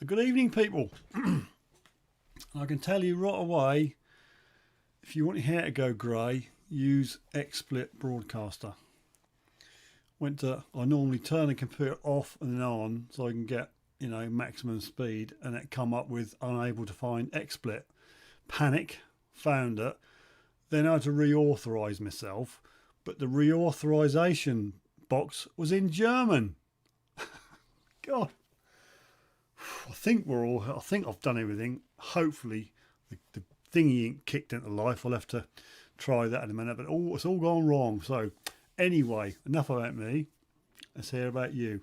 Good evening, people. I can tell you right away, if you want your hair to go grey, use XSplit Broadcaster. I normally turn the computer off and then on so I can get, maximum speed, and it come up with unable to find XSplit. Panic, found it. Then I had to reauthorize myself, but the reauthorization box was in German. God. I think I've done everything. Hopefully the thingy ain't kicked into life. I'll have to try that in a minute, but it's all gone wrong. So anyway, enough about me. Let's hear about you.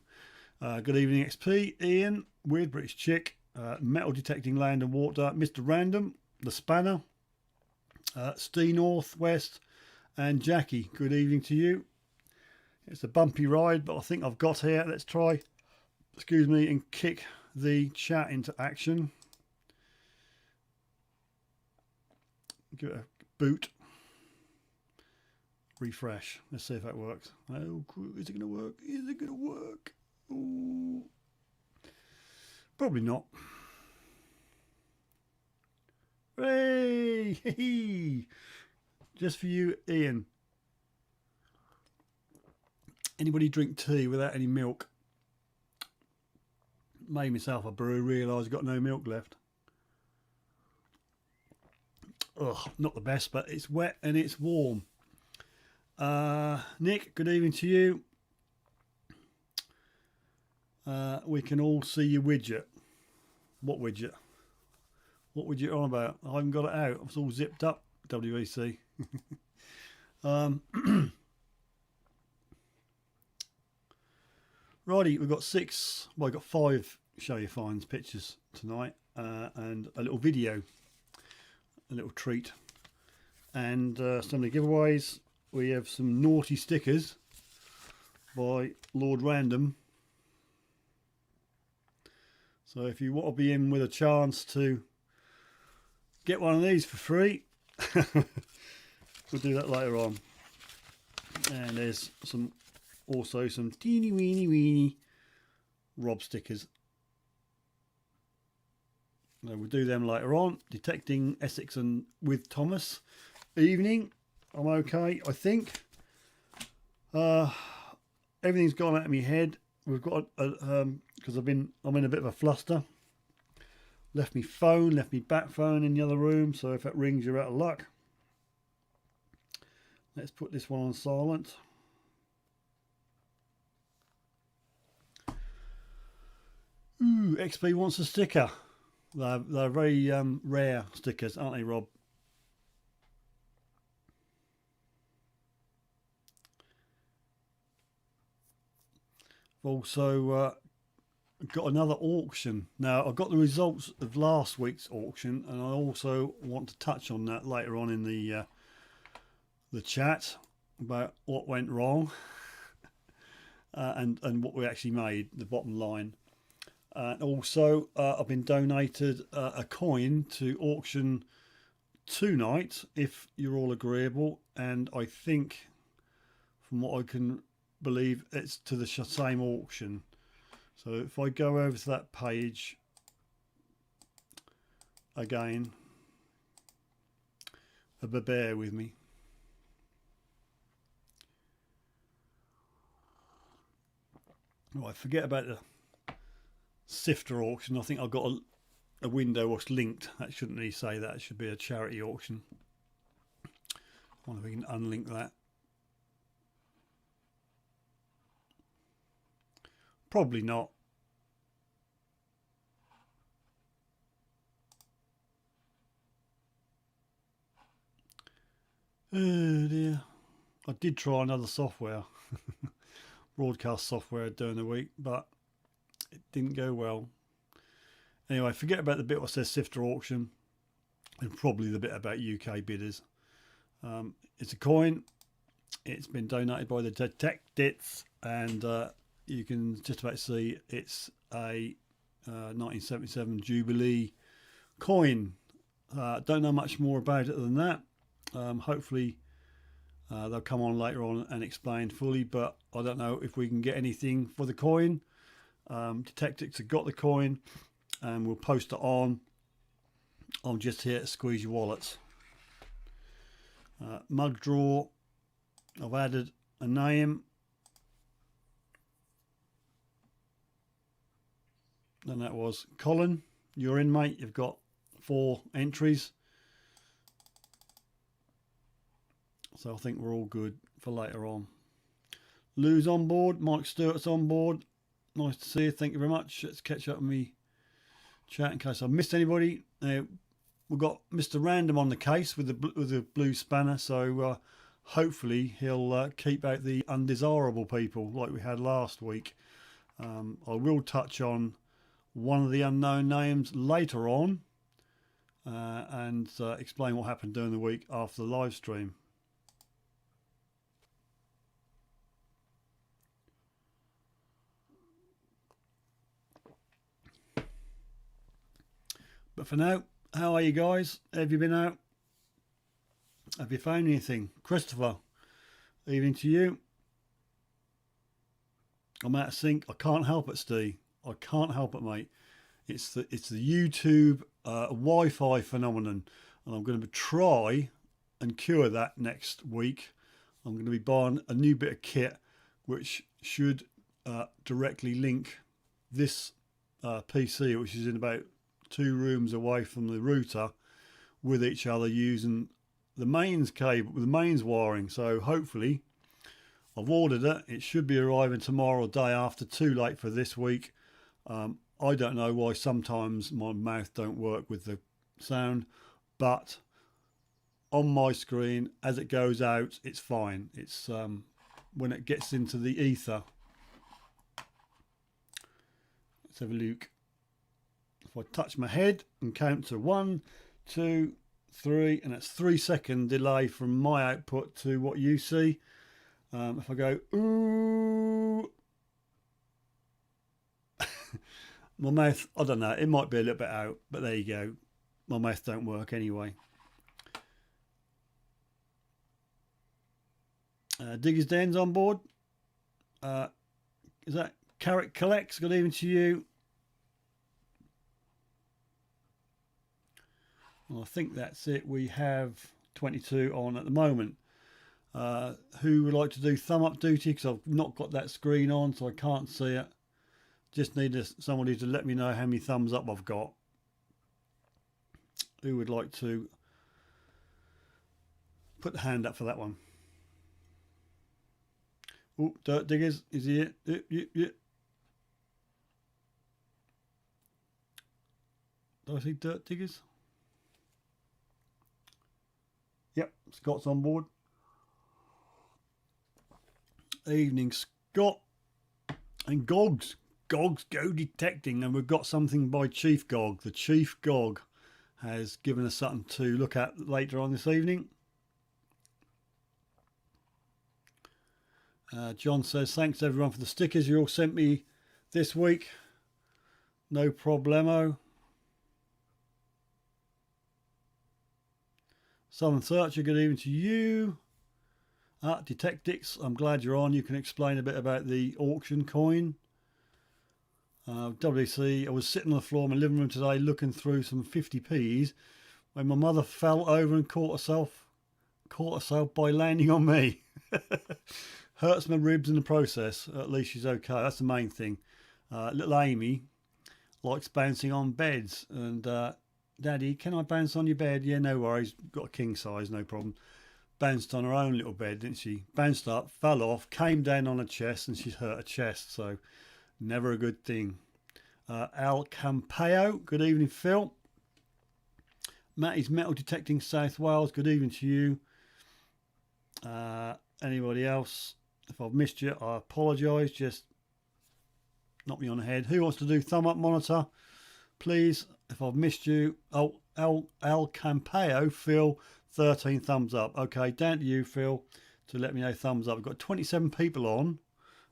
Good evening, XP. Ian, Weird British Chick, Metal Detecting Land and Water, Mr. Random, The Spanner, Steve Northwest, and Jackie. Good evening to you. It's a bumpy ride, but I think I've got here. Let's try, and kick the chat into action. Give it a boot. Refresh. Let's see if that works. Oh, is it going to work? Is it going to work? Ooh. Probably not. Hey! Just for you, Ian. Anybody drink tea without any milk? Made myself a brew, realised I've got no milk left. Ugh, not the best, but it's wet and it's warm. Nick, good evening to you. We can all see your widget. What widget? What widget on about? I haven't got it out. It's all zipped up, WEC. Righty, we've got we've got 5 show you finds pictures tonight, and a little video, a little treat, and some of the giveaways. We have some naughty stickers by Lord Random. So if you want to be in with a chance to get one of these for free, we'll do that later on. And there's also some teeny weeny Rob stickers. So we'll do them later on. Detecting Essex and with Thomas. Evening. I'm okay, I think. Everything's gone out of my head. We've got because I'm in a bit of a fluster. Left me phone, left me back phone in the other room. So if that rings, you're out of luck. Let's put this one on silent. Ooh, XP wants a sticker. They're very rare stickers, aren't they, Rob? I've also got another auction. Now, I've got the results of last week's auction, and I also want to touch on that later on in the chat about what went wrong and what we actually made, the bottom line. And also, I've been donated a coin to auction tonight, if you're all agreeable. And I think, from what I can believe, it's to the same auction. So if I go over to that page again, but bear with me. Right, forget about the Sifter auction. I think I've got a window what's linked. That shouldn't really say that. It should be a charity auction. I wonder if we can unlink that. Probably not. Oh dear. I did try another software, broadcast software during the week, but it didn't go well. Anyway, forget about the bit what says Sifter auction and probably the bit about UK bidders. It's a coin. It's been donated by the Detectorist, and you can just about see it's a 1977 Jubilee coin. Don't know much more about it than that. Hopefully they'll come on later on and explain fully, but I don't know if we can get anything for the coin. Detectorist have got the coin and we'll post it on. I'm just here to squeeze your wallets. Mug draw. I've added a name. And that was Colin. You're in, mate. You've got 4 entries. So I think we're all good for later on. Lou's on board. Mike Stewart's on board. Nice to see you. Thank you very much. Let's catch up with me chat in case I've missed anybody. We've got Mr. Random on the case with the blue spanner. So hopefully he'll keep out the undesirable people like we had last week. I will touch on one of the unknown names later on and explain what happened during the week after the live stream. But for now, how are you guys? Have you been out? Have you found anything? Christopher, evening to you. I'm out of sync. I can't help it, Steve. I can't help it, mate. It's the YouTube Wi-Fi phenomenon, and I'm going to try and cure that next week. I'm going to be buying a new bit of kit, which should directly link this PC, which is in about 2 rooms away from the router, with each other using the mains cable, the mains wiring. So hopefully, I've ordered it. It should be arriving tomorrow or day after. Too late for this week. I don't know why sometimes my mouth don't work with the sound, but on my screen as it goes out, it's fine. It's when it gets into the ether. Let's have a look. If I touch my head and count to 1, 2, 3, and it's 3-second delay from my output to what you see. If I go ooh, my mouth, I don't know, it might be a little bit out, but there you go. My mouth don't work anyway. Diggers Den's on board. Is that Carrot Collects? Good evening to you. Well, I think that's it. We have 22 on at the moment. Who would like to do thumb up duty? Because I've not got that screen on, so I can't see it. Just need somebody to let me know how many thumbs up I've got. Who would like to put the hand up for that one? Oh, Dirt Diggers, is he it? Yep. Do I see Dirt Diggers? Yep, Scott's on board. Evening, Scott. And Gogs. Gogs go detecting. And we've got something by Chief Gog. The Chief Gog has given us something to look at later on this evening. John says, thanks everyone for the stickers you all sent me this week. No problemo. Southern Searcher, good evening to you. Detectorist, I'm glad you're on. You can explain a bit about the auction coin. WC, I was sitting on the floor in my living room today looking through some 50p's when my mother fell over and caught herself by landing on me. Hurts my ribs in the process. At least she's okay. That's the main thing. Little Amy likes bouncing on beds. And Daddy, can I bounce on your bed? Yeah, no worries. Got a king size, no problem. Bounced on her own little bed, didn't she? Bounced up, fell off, came down on her chest, and she's hurt her chest. So never a good thing. Al Campeo, good evening, Phil. Matty's Metal Detecting South Wales, good evening to you. Anybody else? If I've missed you, I apologise. Just knock me on the head. Who wants to do thumb up monitor? Please, if I've missed you. Oh, Al Campeo, Phil, 13 thumbs up. Okay, down to you, Phil, to let me know thumbs up. We've got 27 people on,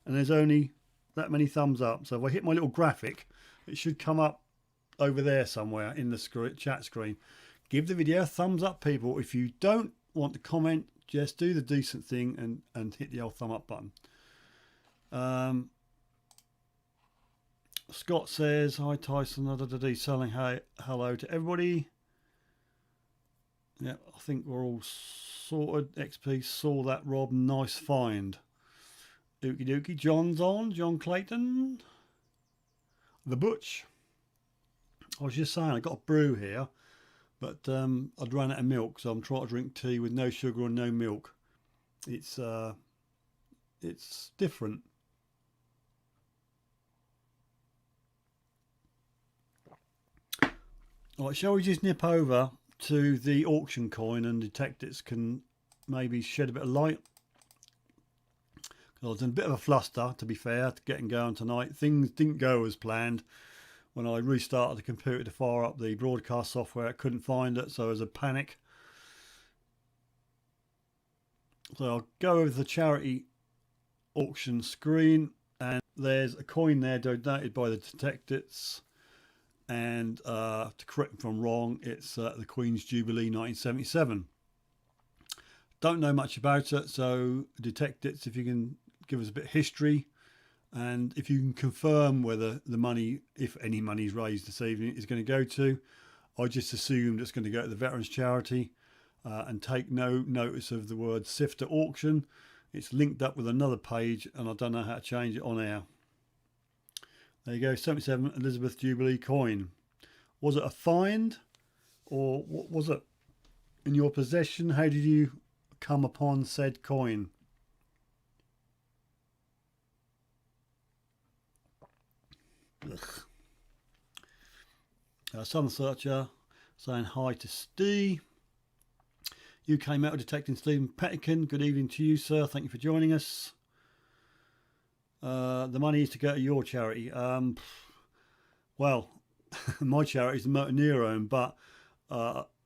and there's only that many thumbs up. So if I hit my little graphic, it should come up over there somewhere in the chat screen. Give the video a thumbs up, people. If you don't want to comment, just do the decent thing and hit the old thumb up button. Scott says, hi Tyson, selling hello to everybody. Yeah, I think we're all sorted. XP saw that, Rob. Nice find. Okie dokie. John's on. John Clayton. The Butch. I was just saying, I got a brew here, but I'd run out of milk, so I'm trying to drink tea with no sugar and no milk. It's different. All right, shall we just nip over to the auction coin and Detectorist can maybe shed a bit of light? I was in a bit of a fluster, to be fair, to getting going tonight. Things didn't go as planned. When I restarted the computer to fire up the broadcast software, I couldn't find it, so there was a panic. So I'll go over the charity auction screen, and there's a coin there donated by the Detectorists. And to correct me if I'm wrong, it's the Queen's Jubilee 1977. Don't know much about it, so Detectorist, if you can give us a bit of history, and if you can confirm whether the money, if any money is raised this evening, is going to go to. I just assumed it's going to go to the Veterans Charity, and take no notice of the word Sifter auction. It's linked up with another page, and I don't know how to change it on air. There you go, 77 Elizabeth Jubilee coin. Was it a find, or what was it in your possession? How did you come upon said coin? Southern Searcher saying hi to Steve. UK Metal Detecting Stephen Pettican, good evening to you, sir. Thank you for joining us. The money is to go to your charity. Well, my charity is the Motor Neurone, but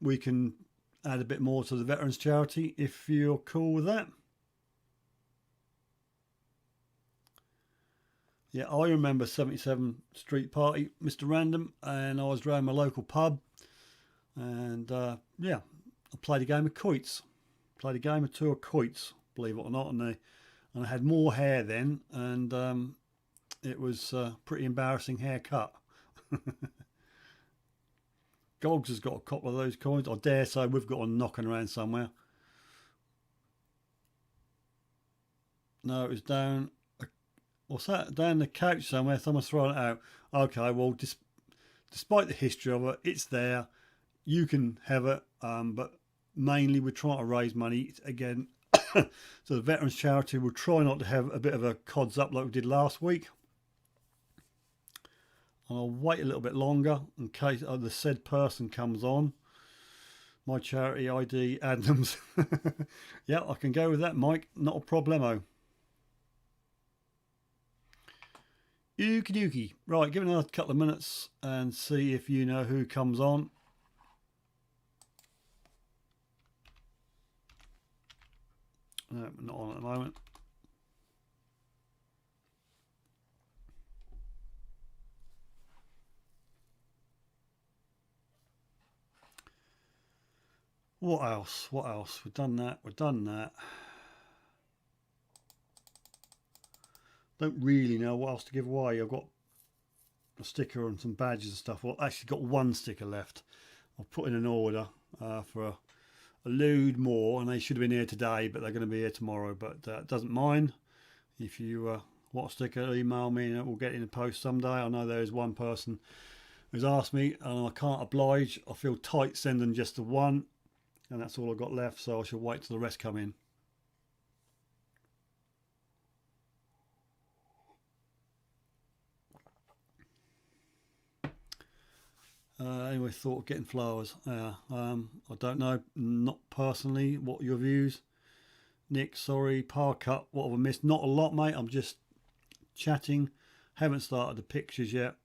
we can add a bit more to the Veterans Charity if you're cool with that. Yeah, I remember 77 Street Party, Mr. Random, and I was around my local pub, and yeah, I played a game of quoits. Played a game or two of quoits, believe it or not, and I had more hair then, and it was a pretty embarrassing haircut. Gogs has got a couple of those coins. I dare say we've got one knocking around somewhere. No, it was down. What's that? Down the couch somewhere. Someone's throwing it out. Okay, well, despite the history of it, it's there. You can have it, but mainly we're trying to raise money again. So the Veterans Charity will try not to have a bit of a cods up like we did last week. And I'll wait a little bit longer in case the said person comes on. My charity ID, Adams. Yeah, I can go with that, Mike. Not a problemo. Okie dokie. Right, give it another couple of minutes and see if you know who comes on. No, not on at the moment. What else? What else? We've done that. We've done that. Don't really know what else to give away. I've got a sticker and some badges and stuff. Well, actually got one sticker left. I've put in an order for a load more, and they should have been here today, but they're going to be here tomorrow. But doesn't mind. If you want a sticker, email me and we'll get it in the post someday. I know there is one person who's asked me, and I can't oblige. I feel tight sending just the one, and that's all I've got left, so I shall wait till the rest come in. Anyway, thought of getting flowers. I don't know, not personally, what your views. Nick, sorry, power cut, what have I missed? Not a lot, mate. I'm just chatting. Haven't started the pictures yet.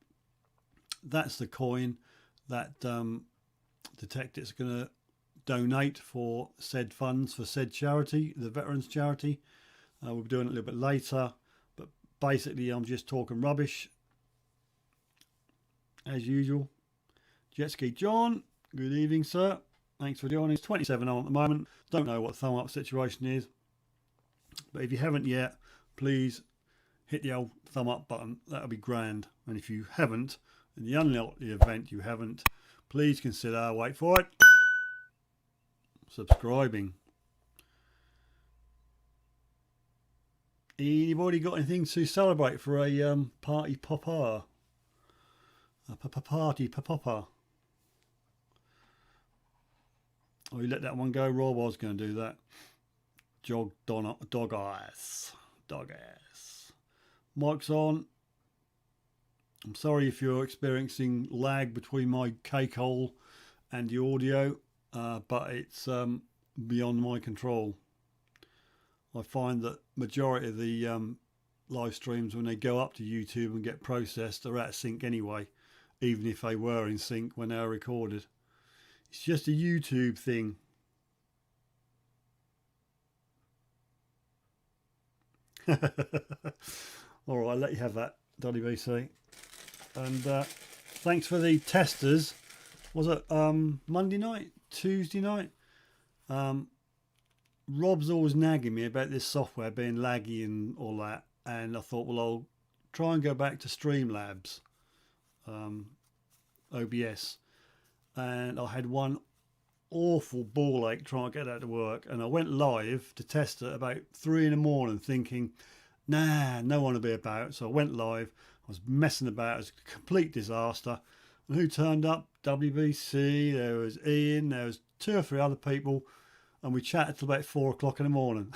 That's the coin that Detectorist is going to donate for said funds for said charity, the veterans charity. We'll be doing it a little bit later, but basically I'm just talking rubbish as usual. Jet Ski John, good evening, sir. Thanks for joining. It's 27 on at the moment. Don't know what the thumb up situation is, but if you haven't yet, please hit the old thumb up button. That'll be grand. And if you haven't, in the unlikely event you haven't, please consider, wait for it, subscribing. Anybody got anything to celebrate for a party popper? A party popper. Oh, you let that one go, Rob? I was going to do that. Dog eyes. Mic's on. I'm sorry if you're experiencing lag between my cake hole and the audio, but it's beyond my control. I find that majority of the live streams, when they go up to YouTube and get processed, are out of sync anyway, even if they were in sync when they were recorded. It's just a YouTube thing. All right, I'll let you have that, WBC. And thanks for the testers. Was it Monday night, Tuesday night? Rob's always nagging me about this software being laggy and all that, and I thought, well, I'll try and go back to Streamlabs, OBS. And I had one awful ball ache trying to get that to work, and I went live to test it about 3 in the morning thinking, nah, no one will be about. So I went live, I was messing about, it was a complete disaster. And who turned up? WBC, there was Ian, there was 2 or 3 other people, and we chatted till about 4 o'clock in the morning.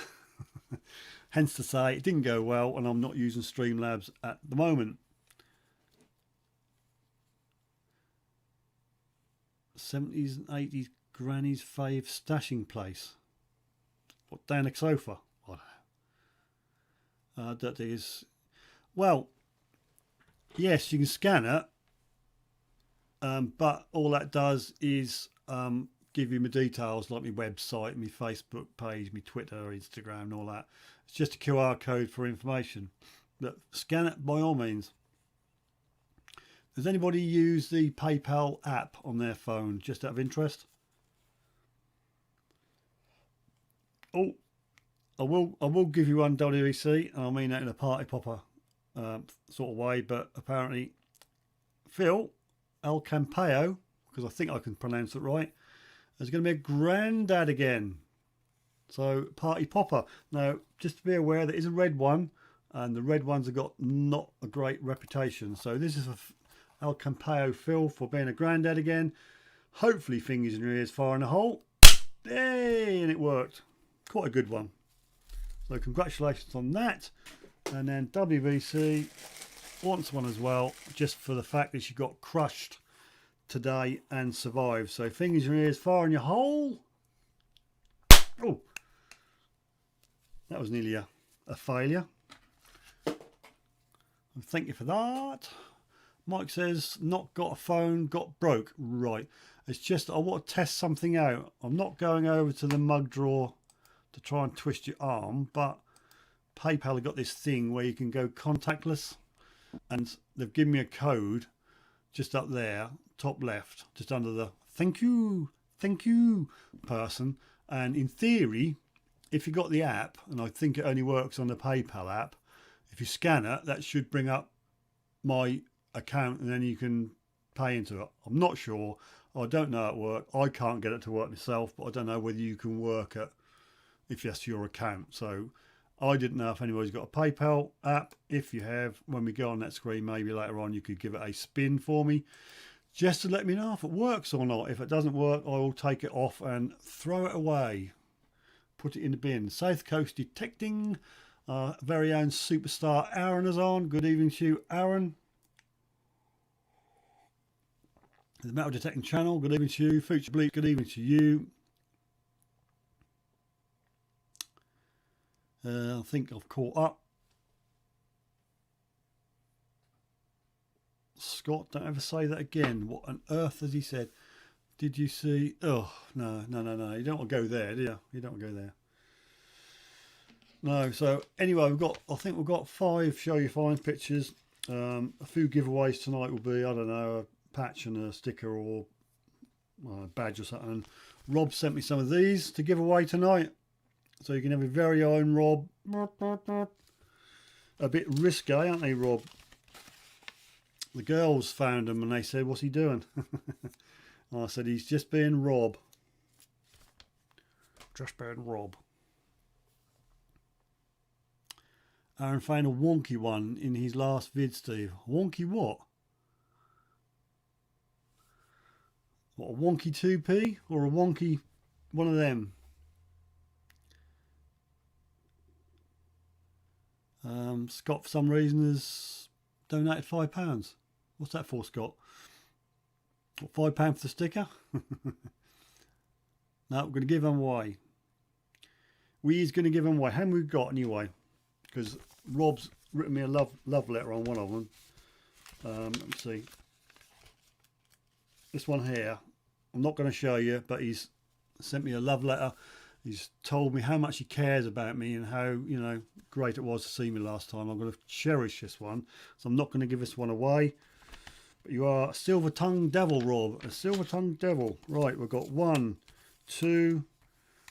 Hence to say, it didn't go well, and I'm not using Streamlabs at the moment. 70s and 80s granny's fave stashing place. What, down the sofa? What? That is, well, yes, you can scan it, but all that does is give you my details, like my website, my Facebook page, my Twitter, Instagram, and all that. It's just a QR code for information. But scan it by all means. Does anybody use the PayPal app on their phone, just out of interest? Oh, I will give you one, WEC, and I mean that in a party popper sort of way, but apparently Phil El Campeo, because I think I can pronounce it right, is going to be a granddad again. So party popper. Now, just to be aware, there is a red one, and the red ones have got not a great reputation. So this is for El Campeo Phil for being a granddad again. Hopefully fingers in your ears, fire in the hole. Hey, and it worked. Quite a good one. So congratulations on that. And then WBC, wants one as well, just for the fact that she got crushed today and survived. So fingers in your ears, fire in your hole. Oh, that was nearly a failure. Thank you for that. Mike says, not got a phone, got broke. Right. It's just I want to test something out. I'm not going over to the mug drawer to try and twist your arm, but PayPal have got this thing where you can go contactless, and they've given me a code just up there, top left, just under the thank you person. And in theory, if you got the app, and I think it only works on the PayPal app, if you scan it, that should bring up my account and then you can pay into it. I'm not sure. I don't know how it works. I can't get it to work myself, but I don't know whether you can work it if that's your account. So I didn't know if anybody's got a PayPal app. If you have, when we go on that screen, maybe later on you could give it a spin for me, just to let me know if it works or not. If it doesn't work, I will take it off and throw it away. Put it in the bin. South Coast Detecting. Very own superstar Aaron is on. Good evening to you, Aaron. The Metal Detecting channel. Good evening to you. Future Bleak. Good evening to you. I think I've caught up. Scott, don't ever say that again. What on earth has he said? Did you see? Oh, no. You don't want to go there, do you? You don't want to go there. No, so anyway, I think we've got 5 show you fine pictures. A few giveaways tonight will be, I don't know, a patch and a sticker or a badge or something. And Rob sent me some of these to give away tonight. So you can have your very own Rob. A bit risque, aren't they, Rob? The girls found him and they said, what's he doing? I said, he's just being Rob. Just being Rob. Aaron found a wonky one in his last vid, Steve. Wonky what? What, a wonky 2p or a wonky one of them? Scott, for some reason, has donated £5. What's that for, Scott? What, £5 for the sticker? No, we're going to give them away. We is going to give them away. How many we got anyway? Because Rob's written me a love letter on one of them. Let me see. This one here, I'm not going to show you, but he's sent me a love letter. He's told me how much he cares about me and how, you know, great it was to see me last time. I'm going to cherish this one, so I'm not going to give this one away. But you are a silver-tongued devil, Rob. A silver-tongued devil. Right, we've got 1, 2,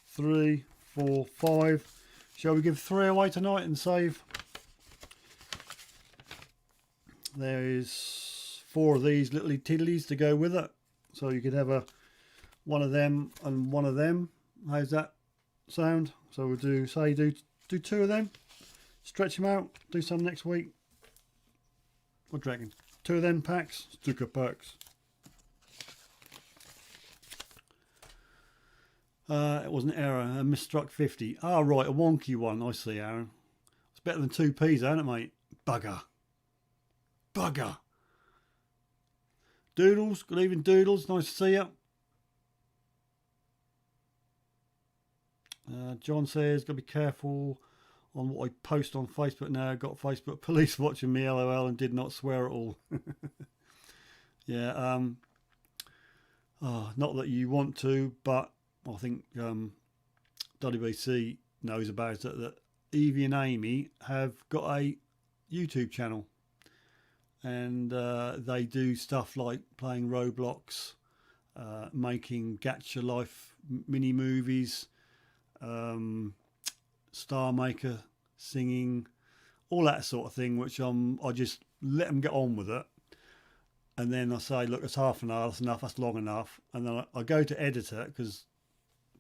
3, 4, 5. Shall we give 3 away tonight and save? There is 4 of these little tiddlies to go with it. So you could have one of them and one of them. How's that sound? So we'll do 2 of them. Stretch them out. Do some next week. What do you reckon? 2 of them packs. Sticker packs. It was an error. A misstruck 50. Ah, right, a wonky one. I see, Aaron. It's better than 2p's, ain't it, mate? Bugger. Bugger. Doodles. Good evening, Doodles. Nice to see you. John says, got to be careful on what I post on Facebook now. Got Facebook police watching me, LOL, and did not swear at all. Yeah, not that you want to, but I think WBC knows about it, that Evie and Amy have got a YouTube channel, and they do stuff like playing Roblox, making Gacha Life mini movies, Star Maker singing, all that sort of thing, which I just let them get on with it. And then I say, look, it's half an hour, that's enough, that's long enough. And then I go to edit it, because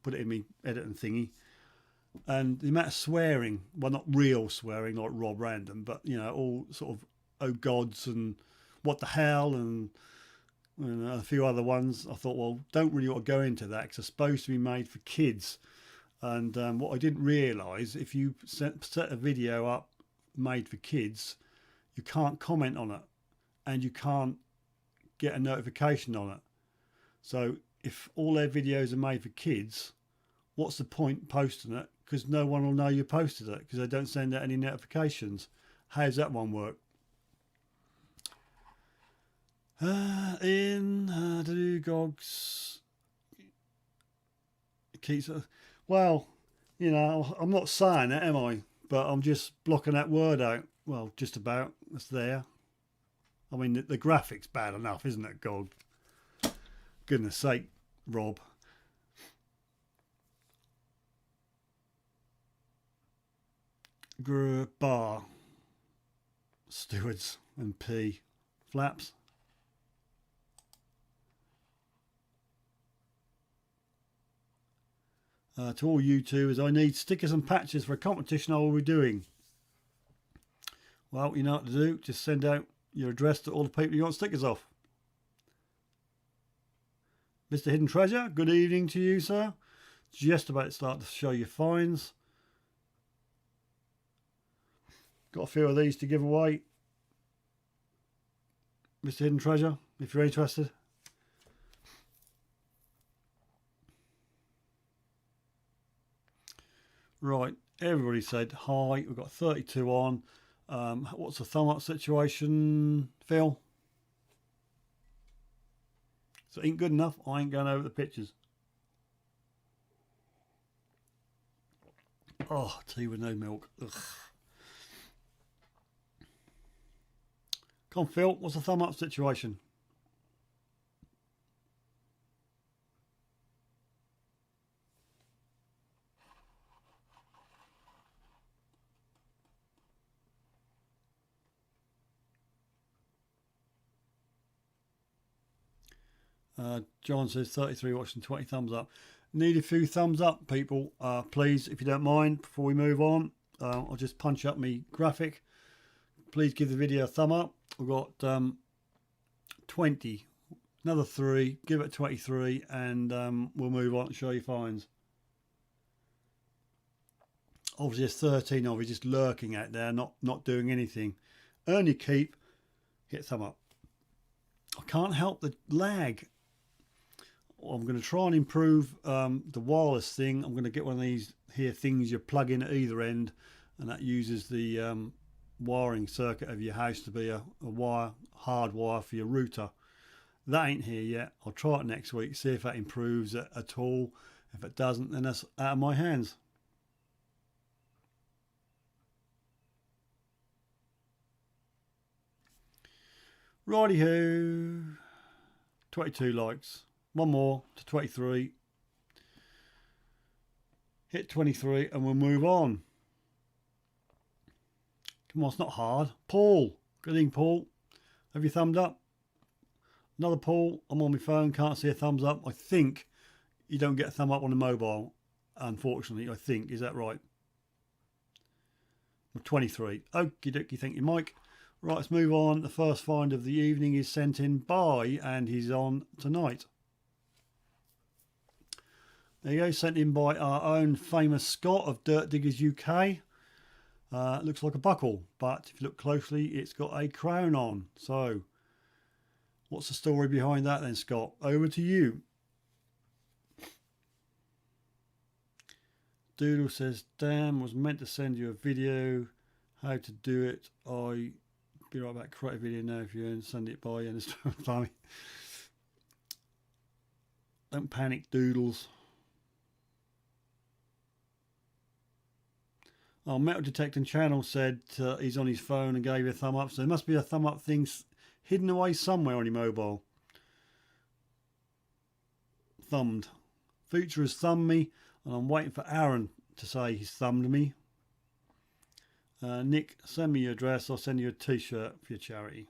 put it in me editing thingy, and the amount of swearing, well, not real swearing like Rob Random, but you know, all sort of oh gods and what the hell and a few other ones. I thought, well, don't really want to go into that, because it's supposed to be made for kids. And what I didn't realise, if you set a video up made for kids, you can't comment on it, and you can't get a notification on it. So if all their videos are made for kids, what's the point posting it? Because no one will know you posted it because they don't send out any notifications. How's that one work? Gogs keeps. Well, you know, I'm not saying it, am I? But I'm just blocking that word out. Well, just about. It's there. I mean, the graphic's bad enough, isn't it, Gog? Goodness sake, Rob. Bar. Stewards and P. Flaps. To all YouTubers, I need stickers and patches for a competition I will be doing. Well, you know what to do. Just send out your address to all the people you want stickers off. Mr. Hidden Treasure, good evening to you, sir. Just about to start to show your finds. Got a few of these to give away. Mr. Hidden Treasure, if you're interested. Right, everybody said hi. We've got 32 on. What's the thumb up situation, Phil? So it ain't good enough. I ain't going over the pictures. Oh, tea with no milk. Ugh. Come on, Phil. What's the thumb up situation? John says 33 watching, 20 thumbs up. Need a few thumbs up, people. Please, if you don't mind, before we move on, I'll just punch up my graphic. Please give the video a thumb up. We've got 20. Another 3. Give it 23, and we'll move on and show you finds. Obviously, there's 13 of you just lurking out there, not doing anything. Earn your keep. Hit thumb up. I can't help the lag. I'm going to try and improve the wireless thing. I'm going to get one of these here things you plug in at either end, and that uses the wiring circuit of your house to be a hard wire for your router. That ain't here yet. I'll try it next week, see if that improves it at all. If it doesn't, then that's out of my hands. Righty-ho. 22 likes. One more to 23. Hit 23 and we'll move on. Come on, it's not hard. Paul. Good evening, Paul. Have you thumbed up? Another Paul. I'm on my phone. Can't see a thumbs up. I think you don't get a thumb up on the mobile. Unfortunately, I think. Is that right? 23. Okie dokie. Thank you, Mike. Right, let's move on. The first find of the evening is sent in by, and he's on tonight. There you go, sent in by our own famous Scott of Dirt Diggers UK. Looks like a buckle, but if you look closely, it's got a crown on. So, what's the story behind that then, Scott? Over to you. Doodle says, damn, was meant to send you a video. How to do it. I be right back, create a video now if you send it by and it's funny. Don't panic, Doodles. Our metal detecting channel said he's on his phone and gave you a thumb up, so there must be a thumb up thing hidden away somewhere on your mobile. Thumbed. Future has thumbed me, and I'm waiting for Aaron to say he's thumbed me. Nick, send me your address. I'll send you a t-shirt for your charity.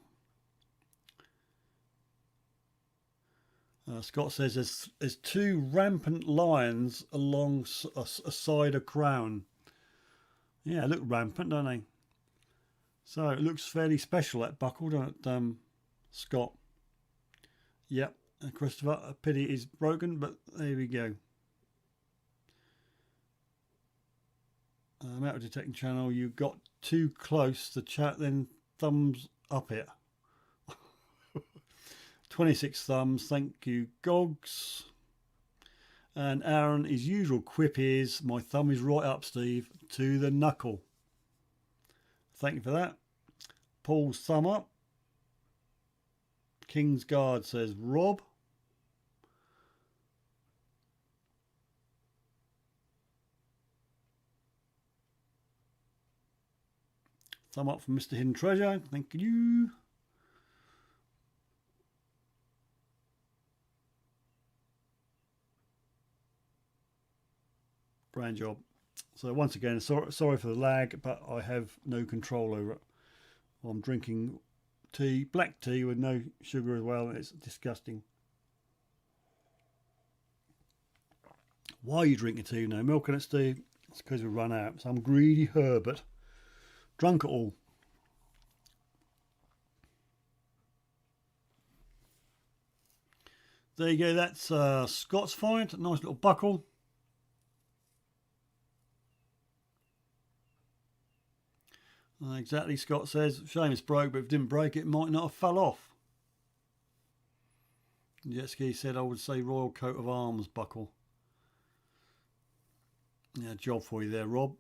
Scott says there's 2 rampant lions along a side of crown. Yeah, look rampant, don't they? So it looks fairly special, that buckle, don't it, Scott? Yep, and Christopher, a pity it's broken, but there we go. Metal detecting channel, you got too close to chat, then thumbs up it. 26 thumbs. Thank you, Gogs. And Aaron, his usual quip is, my thumb is right up, Steve, to the knuckle. Thank you for that. Paul's thumb up. King's Guard says Rob. Thumb up from Mr. Hidden Treasure. Thank you. Brand job. So once again, sorry for the lag, but I have no control over it. I'm drinking tea, black tea with no sugar as well, and it's disgusting. Why are you drinking tea? No milk in it, Steve? It's because we run out. So I'm greedy Herbert. Drunk it all. There you go. That's Scott's find. Nice little buckle. Exactly, Scott says. Shame it's broke, but if it didn't break, it might not have fell off. Jet Ski said, I would say Royal Coat of Arms buckle. Yeah, job for you there, Rob.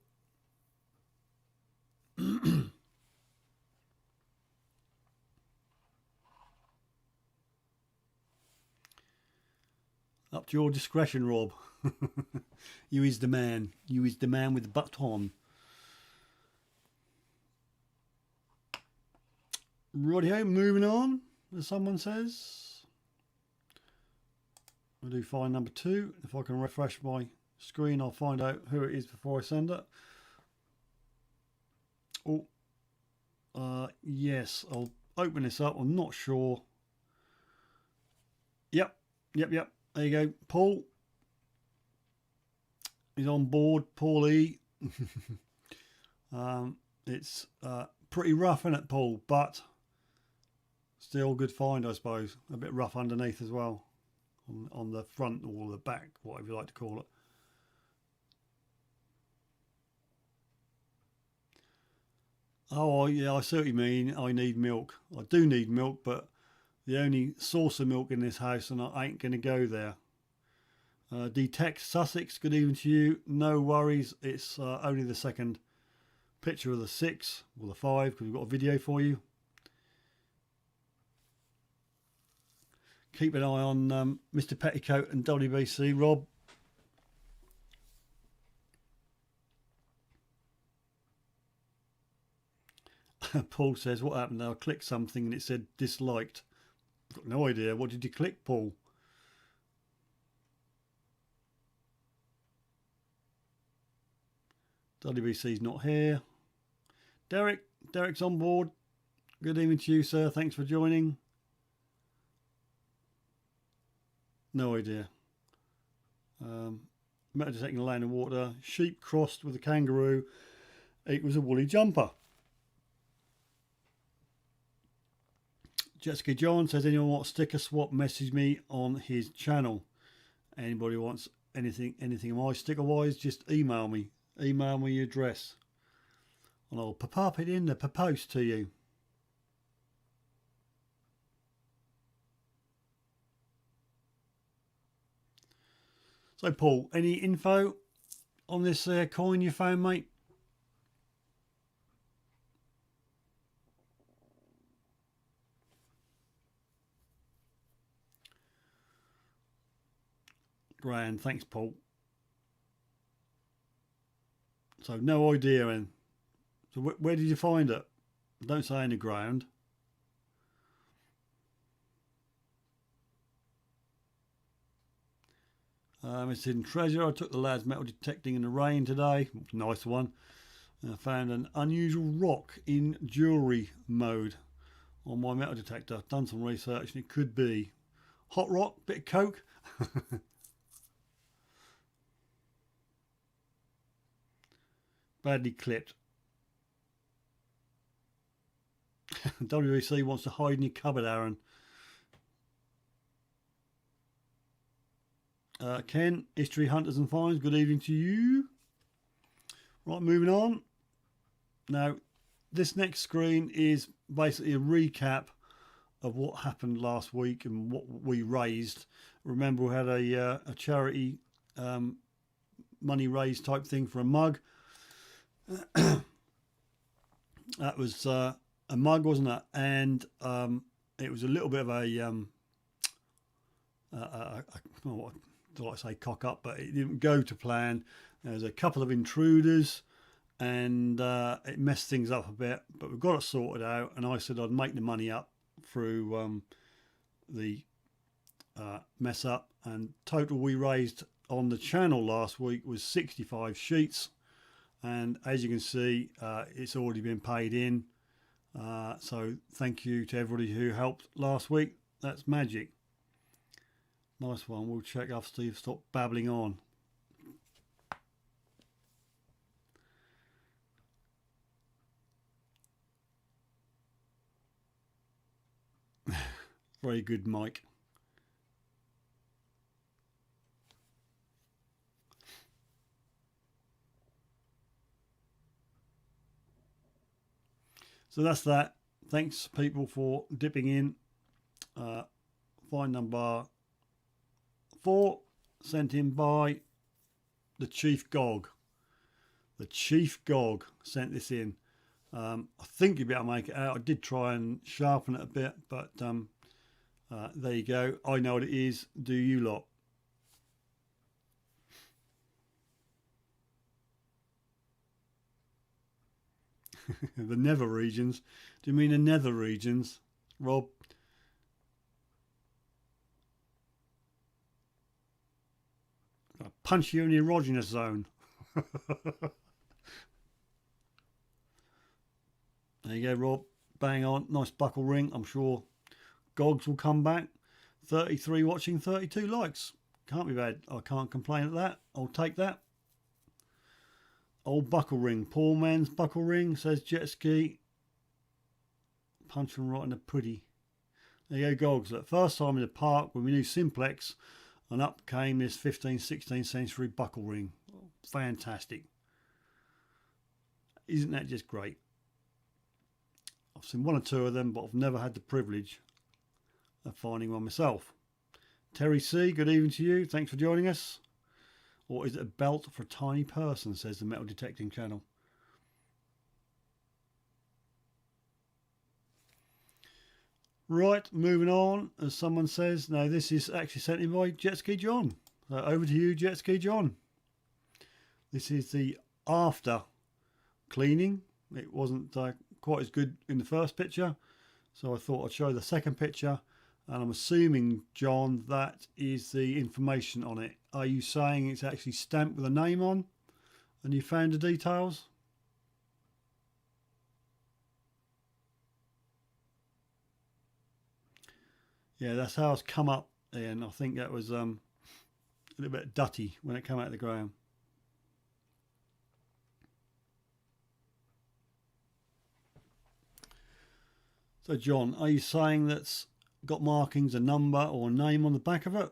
Up to your discretion, Rob. You is the man. You is the man with the baton. Rightio, moving on, as someone says. We'll do find number 2. If I can refresh my screen, I'll find out who it is before I send it. Oh, yes, I'll open this up. I'm not sure. Yep. There you go. Paul. He's on board. Paul E. It's pretty rough, isn't it, Paul? But still good find, I suppose. A bit rough underneath as well. On the front or the back, whatever you like to call it. Oh, yeah, I see what you mean. I need milk. I do need milk, but the only source of milk in this house, and I ain't going to go there. Detect Sussex, good evening to you. No worries, it's only the second picture of the 6 or the 5 because we've got a video for you. Keep an eye on Mr. Petticoat and WBC, Rob. Paul says, what happened? I clicked something and it said disliked. Got no idea. What did you click, Paul? WBC's not here. Derek's on board. Good evening to you, sir. Thanks for joining. No idea. Metal detecting the land and water. Sheep crossed with a kangaroo. It was a woolly jumper. Jessica John says, anyone want a sticker swap, message me on his channel. Anybody wants anything of my sticker wise, just email me. Email me your address and I'll pop it in the post to you. So Paul, any info on this coin you found, mate? Grand, thanks Paul. So no idea then. So where did you find it? Don't say any ground. It's hidden treasure. I took the lads metal detecting in the rain today. Nice one. I found an unusual rock in jewellery mode on my metal detector. Done some research and it could be hot rock, bit of coke. Badly clipped. WEC wants to hide in your cupboard, Aaron. Ken, History Hunters and Finds, good evening to you. Right, moving on. Now, this next screen is basically a recap of what happened last week and what we raised. Remember, we had a charity money raised type thing for a mug. That was a mug, wasn't it? And it was a little bit of what do I say, cock up, but it didn't go to plan. There was a couple of intruders, and it messed things up a bit, but we've got it sorted out. And I said I'd make the money up through the mess up, and total we raised on the channel last week was 65 sheets, and as you can see, it's already been paid in. So thank you to everybody who helped last week. That's magic. Nice one. We'll check after Steve stopped babbling on. Very good, Mike. So that's that. Thanks, people, for dipping in. Find number 4, sent in by the Chief Gog. The Chief Gog sent this in. I think you'll be able to make it out. I did try and sharpen it a bit, but there you go. I know what it is. Do you lot? The nether regions. Do you mean the nether regions, Rob? I'll punch you in the erogenous zone. There you go, Rob. Bang on. Nice buckle ring. I'm sure Gogs will come back. 33 watching, 32 likes. Can't be bad. I can't complain at that. I'll take that. Old buckle ring. Poor man's buckle ring, says Jet Ski. Punch him right in the putty. There you go, Gogs. Look, first time in the park when we knew Simplex, and up came this 15th, 16th century buckle ring. Fantastic. Isn't that just great? I've seen one or two of them, but I've never had the privilege of finding one myself. Terry C, good evening to you. Thanks for joining us. Or is it a belt for a tiny person, says the metal detecting channel. Right, moving on. As someone says, no, this is actually sent in by Jet Ski John. So over to you, Jet Ski John. This is the after cleaning. It wasn't quite as good in the first picture, so I thought I'd show the second picture. And I'm assuming, John, that is the information on it. Are you saying it's actually stamped with a name on and you found the details? Yeah, that's how it's come up, and I think that was a little bit dutty when it came out of the ground. So, John, are you saying that's got markings, a number or a name on the back of it?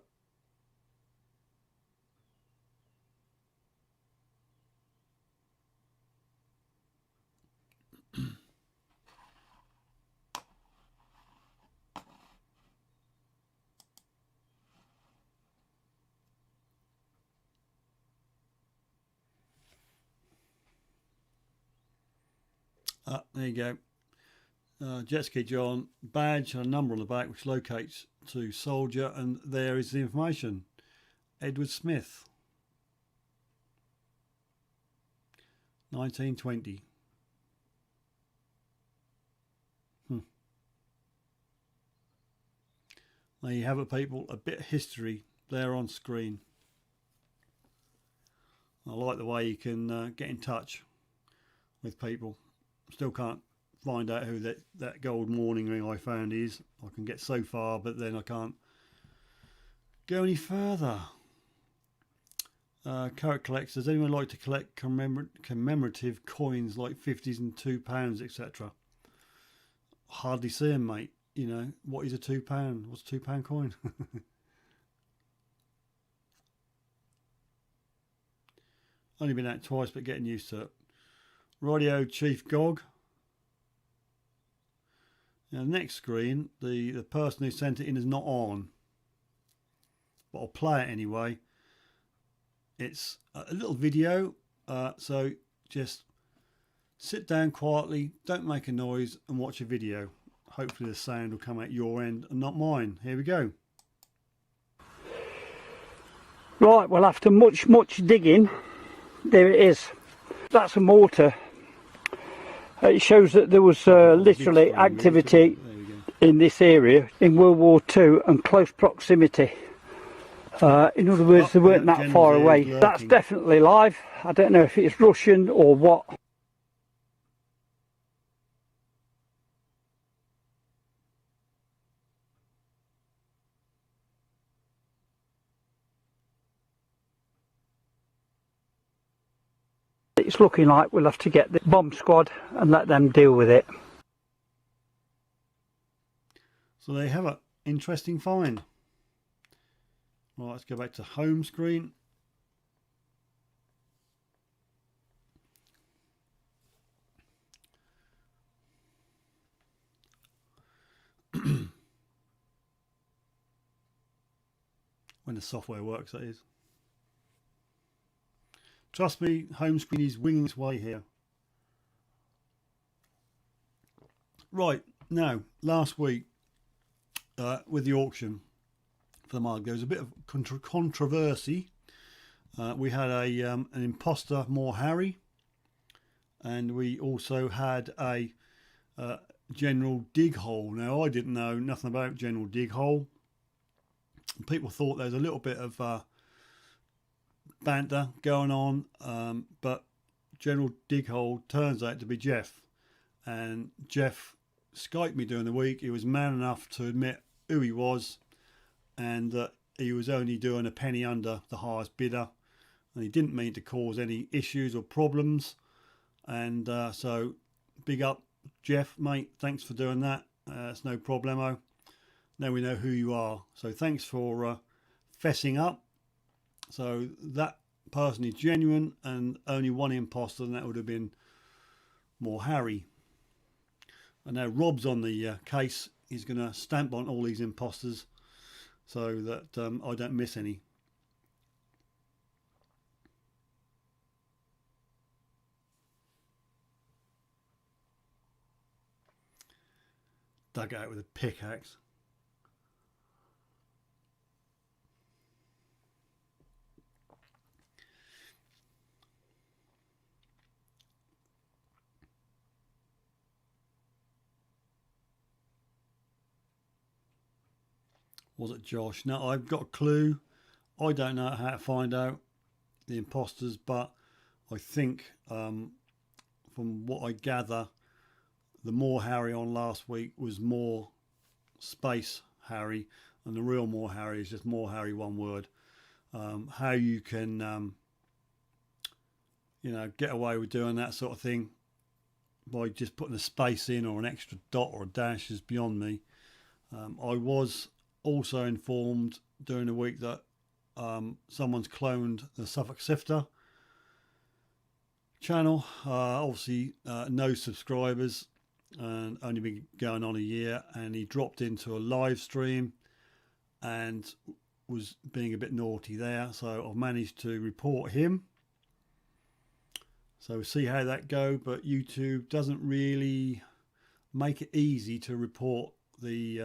There you go. Jet Ski John, badge and a number on the back which locates to soldier, and there is the information. Edward Smith, 1920. There you have it, people. A bit of history there on screen. I like the way you can get in touch with people. Still can't find out who that gold morning ring I found is. I can get so far, but then I can't go any further. Carrot collects. Does anyone like to collect commemorative coins like 50s and £2, etc.? Hardly see them, mate. You know, what is a £2? What's a £2 coin? Only been out twice, but getting used to it. Radio Chief Gog. Now the next screen, the person who sent it in is not on, but I'll play it anyway. It's a little video, so just sit down quietly, don't make a noise, and watch a video. Hopefully the sound will come out your end and not mine. Here we go. Right, well, after much digging, there it is. That's a mortar. It shows that there was literally activity in this area in World War II and close proximity. In other words, they weren't that far away. That's definitely live. I don't know if it's Russian or what. It's looking like we'll have to get the bomb squad and let them deal with it. So they have an interesting find. Right, let's go back to home screen. When the software works, that is. Trust me, home screen is winging its way here. Right, now, last week with the auction for the mug, there was a bit of controversy. We had an imposter, More Harry, and we also had a General Dighole. Now, I didn't know nothing about General Dighole. People thought there was a little bit of banter going on, but General Dighole turns out to be Jeff, and Jeff Skyped me during the week. He was man enough to admit who he was and that he was only doing a penny under the highest bidder, and he didn't mean to cause any issues or problems. And so big up Jeff, mate, thanks for doing that. It's no problemo. Now we know who you are, so thanks for fessing up. So that person is genuine, and only one imposter, and that would have been More Harry. And now Rob's on the case. He's going to stamp on all these imposters so that I don't miss any. Dug out with a pickaxe. Was it Josh? No, I've got a clue. I don't know how to find out the imposters, but I think from what I gather, the More Harry on last week was More Space Harry, and the real More Harry is just More Harry, one word. How you can get away with doing that sort of thing by just putting a space in or an extra dot or a dash is beyond me. I was also informed during the week that someone's cloned the Suffolk Sifter channel. Obviously no subscribers and only been going on a year, and he dropped into a live stream and was being a bit naughty there, so I've managed to report him. So we'll see how that goes, but YouTube doesn't really make it easy to report the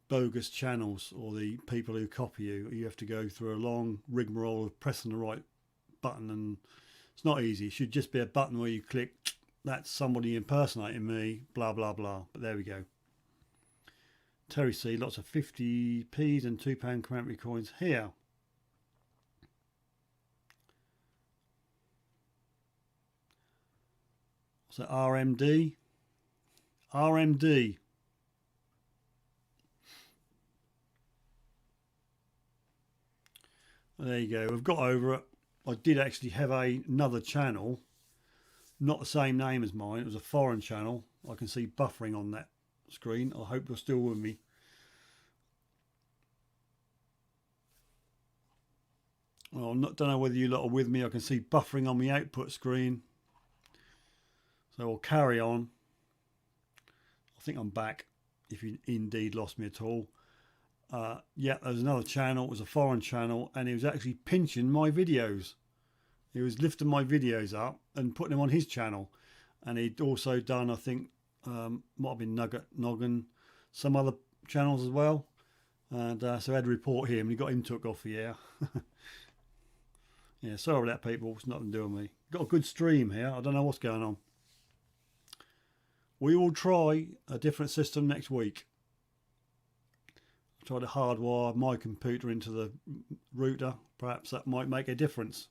bogus channels or the people who copy you. You have to go through a long rigmarole of pressing the right button, and it's not easy. It should just be a button where you click, that's somebody impersonating me, blah blah blah. But there we go. Terry C, lots of 50p's and £2 commemorative coins here. So RMD. There you go. We've got over it. I did actually have another channel, not the same name as mine. It was a foreign channel. I can see buffering on that screen. I hope you're still with me. Well, don't know whether you lot are with me. I can see buffering on the output screen. So we'll carry on. think I'm back if you indeed lost me at all. Yeah, there's another channel. It was a foreign channel, and he was actually pinching my videos. He was lifting my videos up and putting them on his channel. And he'd also done, I think, might have been Noggin, some other channels as well. And so I had to report him, and he got him took off the air. Yeah, sorry about that, people. It's nothing to do with me. Got a good stream here. I don't know what's going on. We will try a different system next week. Try to hardwire my computer into the router. Perhaps that might make a difference.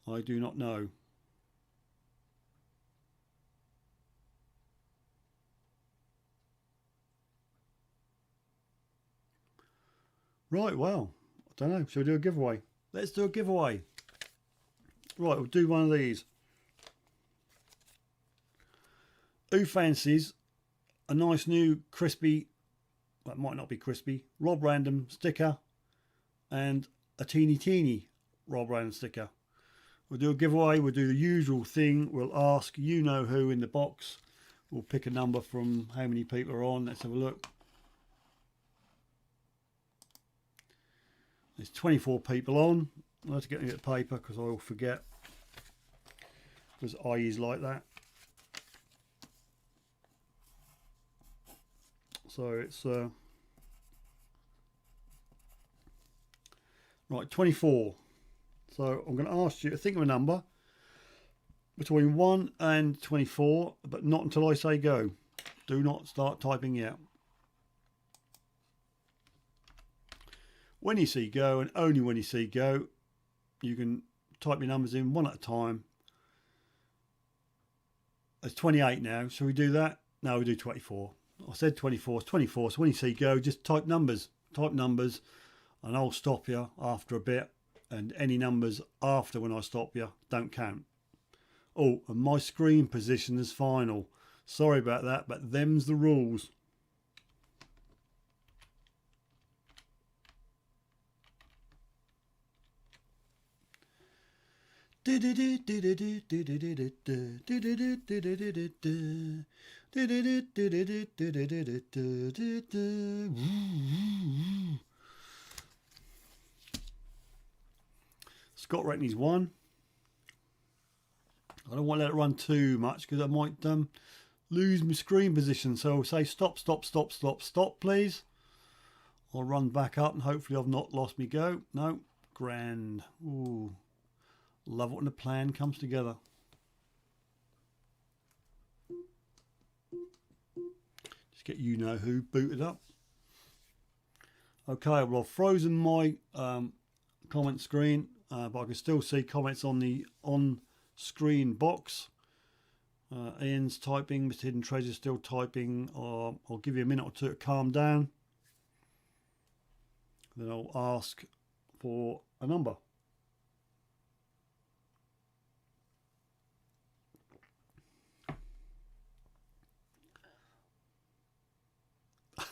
I do not know. Right, well, I don't know. Shall we do a giveaway? Let's do a giveaway. Right, we'll do one of these. Who fancies a nice new crispy, that might not be crispy, Rob Random sticker and a teeny Rob Random sticker? We'll do a giveaway. We'll do the usual thing. We'll ask you know who in the box. We'll pick a number from how many people are on. Let's have a look. There's 24 people on. I'll have to get a bit of paper because I will forget. Because I is like that. So it's right, 24. So I'm going to ask you to think of a number between 1 and 24, but not until I say go. Do not start typing yet. When you see go, and only when you see go, you can type your numbers in one at a time. It's 28 now. Shall we do that? No, we do 24. I said 24. It's 24. So when you see go, just type numbers. Type numbers, and I'll stop you after a bit. And any numbers after when I stop you don't count. Oh, and my screen position is final. Sorry about that, but them's the rules. Scott reckons he's won. I don't want to let it run too much because I might lose my screen position. So I'll say stop, please. I'll run back up and hopefully I've not lost me go. No, grand. Ooh, love it when the plan comes together. Just get you know who booted up. Okay, well I've frozen my comment screen. But I can still see comments on the on-screen box. Ian's typing, Mr. Hidden Treasure's still typing. I'll give you a minute or two to calm down. Then I'll ask for a number.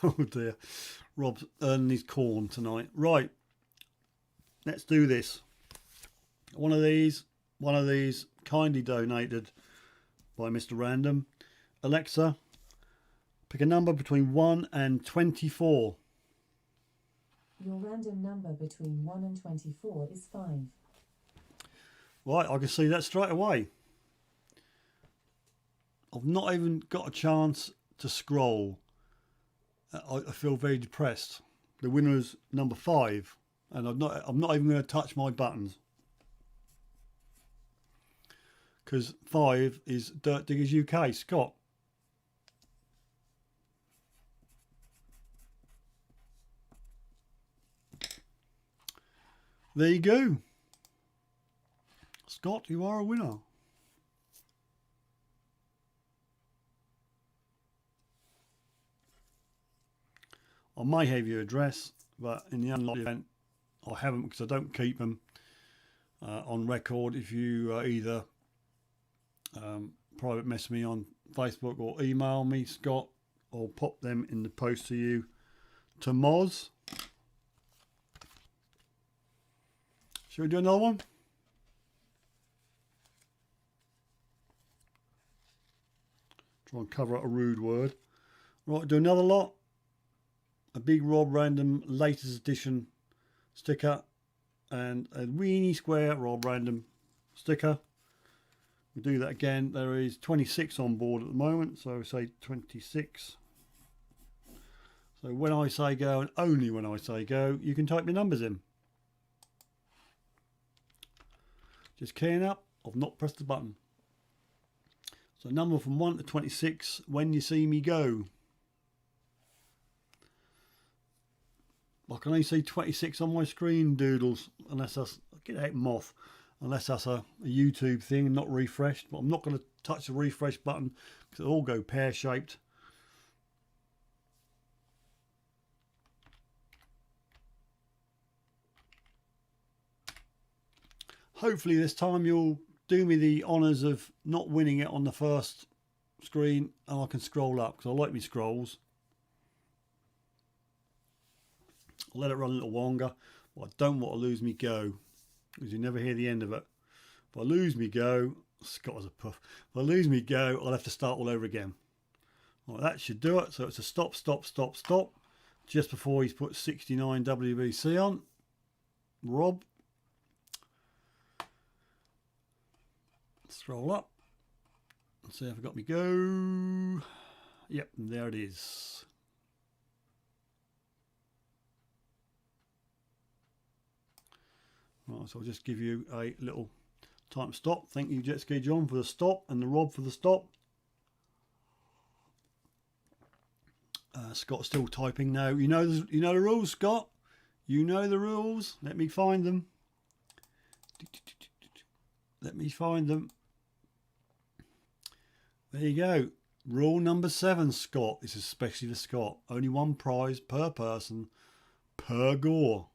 Oh dear, Rob's earning his corn tonight. Right, let's do this. One of these, kindly donated by Mr. Random. Alexa, pick a number between 1 and 24. Your random number between 1 and 24 is 5. Right, I can see that straight away. I've not even got a chance to scroll. I feel very depressed. The winner is number 5, and I'm not even going to touch my buttons. Because 5 is Dirt Diggers UK, Scott. There you go. Scott, you are a winner. I may have your address, but in the unlikely event, I haven't because I don't keep them on record. If you either private message me on Facebook or email me, Scott, I'll pop them in the post to you. To Moz. Shall we do another one? Try and cover up a rude word. Right, do another lot. A big Rob Random latest edition sticker and a weeny square Rob Random sticker. We'll do that again. There is 26 on board at the moment, so say 26. So when I say go, and only when I say go, you can type your numbers in. Just keying up, I've not pressed the button. So number from 1 to 26 when you see me go. I can only see 26 on my screen, doodles, unless that's, get out moth, unless that's a YouTube thing and not refreshed. But I'm not going to touch the refresh button because it'll all go pear-shaped. Hopefully this time you'll do me the honours of not winning it on the first screen and I can scroll up because I like me scrolls. I'll let it run a little longer, but I don't want to lose me go because you never hear the end of it. If I lose me go, Scott as a puff. If I lose me go, I'll have to start all over again. Right, that should do it. So it's a stop, stop, stop, stop. Just before he's put 69 WBC on. Rob. Scroll up. Let's see if I got me go. Yep, there it is. Right, so I'll just give you a little time stop. Thank you, Jet Ski John, for the stop and the Rob for the stop. Scott's still typing now. You know the rules, Scott. You know the rules. Let me find them. Let me find them. There you go. Rule number 7, Scott. This is especially for Scott. Only one prize per person per gore.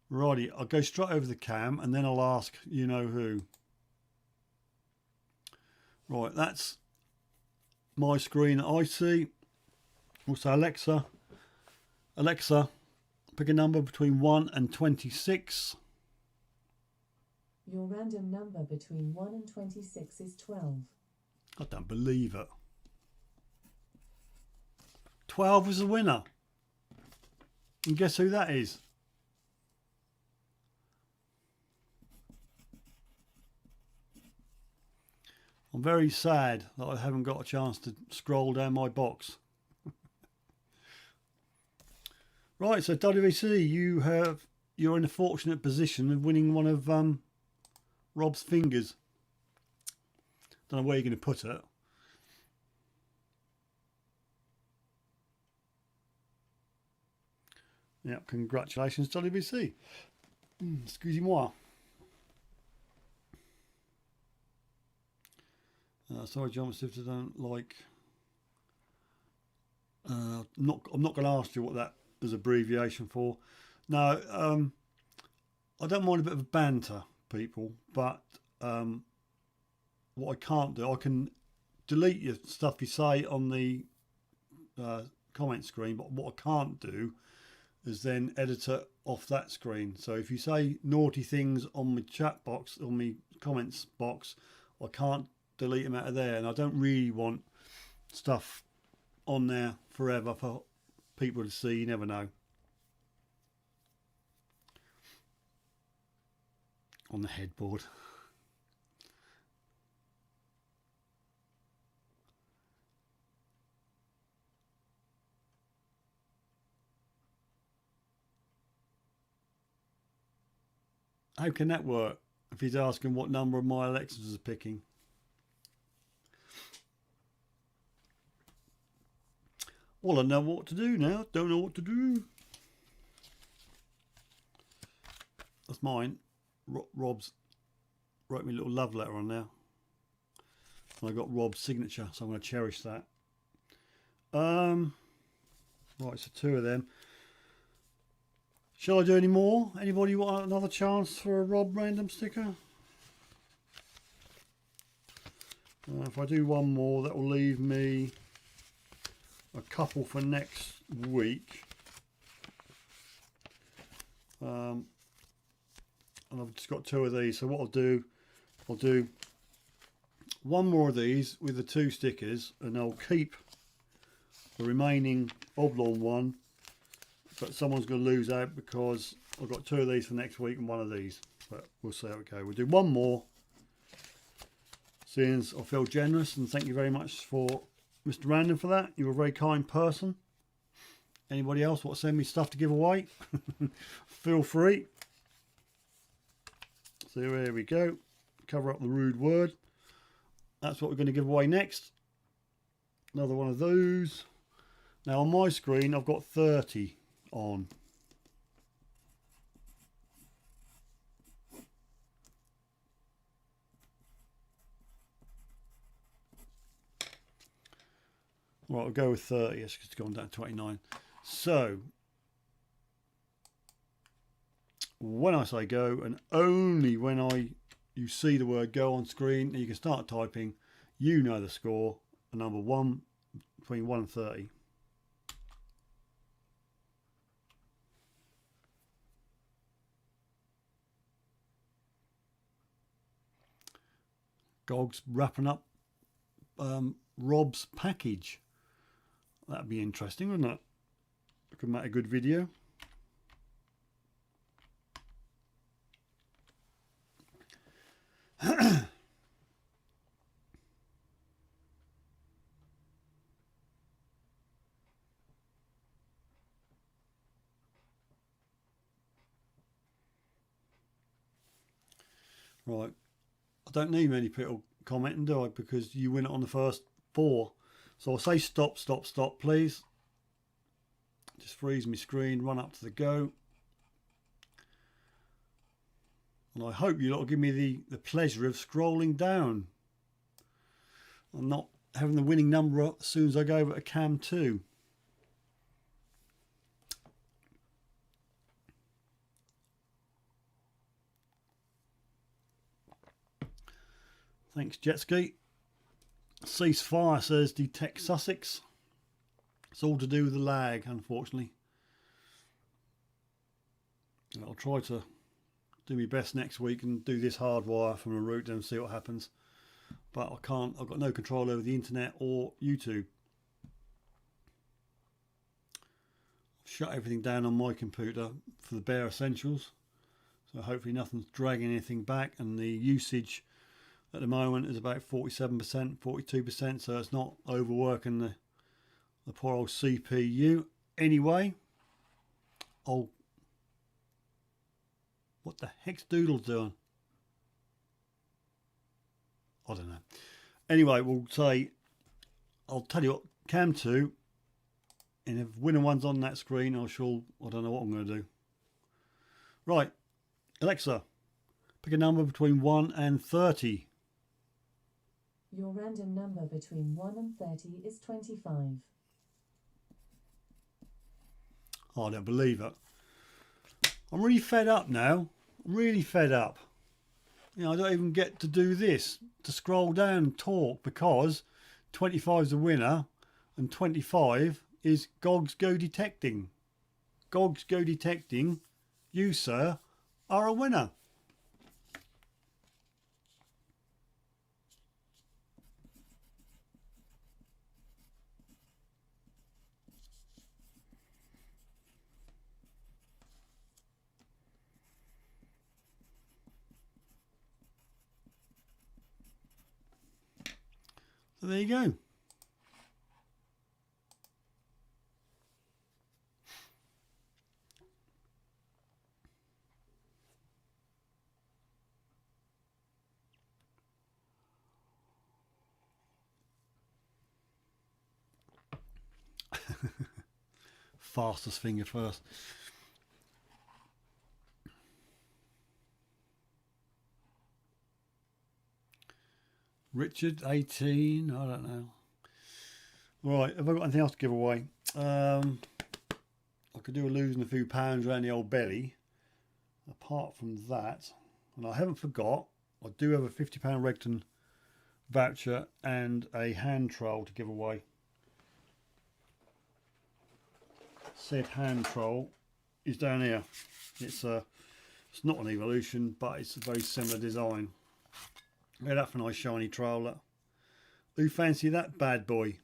Righty, I'll go straight over the cam and then I'll ask you know who. Right, that's my screen that I see. Also Alexa, pick a number between 1 and 26. Your random number between 1 and 26 is 12. I don't believe it. 12 was the winner. And guess who that is? I'm very sad that I haven't got a chance to scroll down my box. Right, so WVC, you're in a fortunate position of winning one of Rob's fingers. Don't know where you're going to put it. Yeah, congratulations, WVC. Excusez-moi. Sorry, John Sifter, don't like. I'm not going to ask you what that is abbreviation for. No, I don't mind a bit of banter, people, but what I can't do, I can delete your stuff you say on the comment screen, but what I can't do is then edit it off that screen. So if you say naughty things on my chat box, on my comments box, I can't delete them out of there, and I don't really want stuff on there forever for people to see. You never know. On the headboard. How can that work if he's asking what number of my Alexas are picking? Well, I know what to do now. Don't know what to do. That's mine. Rob's wrote me a little love letter on there. And I got Rob's signature, so I'm going to cherish that. Right, so 2 of them. Shall I do any more? Anybody want another chance for a Rob random sticker? If I do one more, that will leave me a couple for next week. And I've just got 2 of these, so what I'll do one more of these with the 2 stickers, and I'll keep the remaining oblong one, but someone's going to lose out because I've got 2 of these for next week and 1 of these, but we'll see how it goes. We'll do 1 more, seeing as I feel generous, and thank you very much for Mr. Random for that. You're a very kind person. Anybody else want to send me stuff to give away? Feel free. So here we go. Cover up the rude word. That's what we're going to give away next. Another one of those. Now on my screen I've got 30 on. Right, we'll go with 30. It's just gone down to 29. So when I say go, and only when you see the word go on screen, you can start typing, you know the score, a number 1 between 1 and 30. Gog's wrapping up Rob's package. That'd be interesting, wouldn't it? Could make a good video. Right, I don't need many people commenting, do I? Because you win it on the first 4. So I'll say stop, stop, stop, please. Just freeze my screen, run up to the go. And I hope you lot will give me the pleasure of scrolling down. I'm not having the winning number up as soon as I go over to cam 2. Thanks, Jetski. Ceasefire says detect Sussex. It's all to do with the lag, unfortunately. I'll try to do my best next week and do this hardwire from a router and see what happens. But I can't. I've got no control over the internet or YouTube. I've shut everything down on my computer for the bare essentials. So hopefully nothing's dragging anything back, and the usage at the moment is about 47%, 42%, so it's not overworking the poor old CPU. Anyway, what the heck's Doodle doing? I don't know. Anyway, we'll say, I'll tell you what, cam 2, and if winner one's on that screen, I don't know what I'm going to do. Right, Alexa, pick a number between 1 and 30. Your random number between 1 and 30 is 25. Oh, I don't believe it. I'm really fed up now. I'm really fed up. You know, I don't even get to do this, to scroll down and talk, because 25 is the winner and 25 is Gogs Go Detecting. Gogs Go Detecting, you, sir, are a winner. So there you go. Fastest finger first. Richard, 18, I don't know. Right, have I got anything else to give away? I could do a losing a few pounds around the old belly. Apart from that, and I haven't forgot, I do have a £50 Regton voucher and a hand trowel to give away. Said hand trowel is down here. It's not an Evolution, but it's a very similar design. Yeah, that's a nice shiny trowel. Who fancy that bad boy?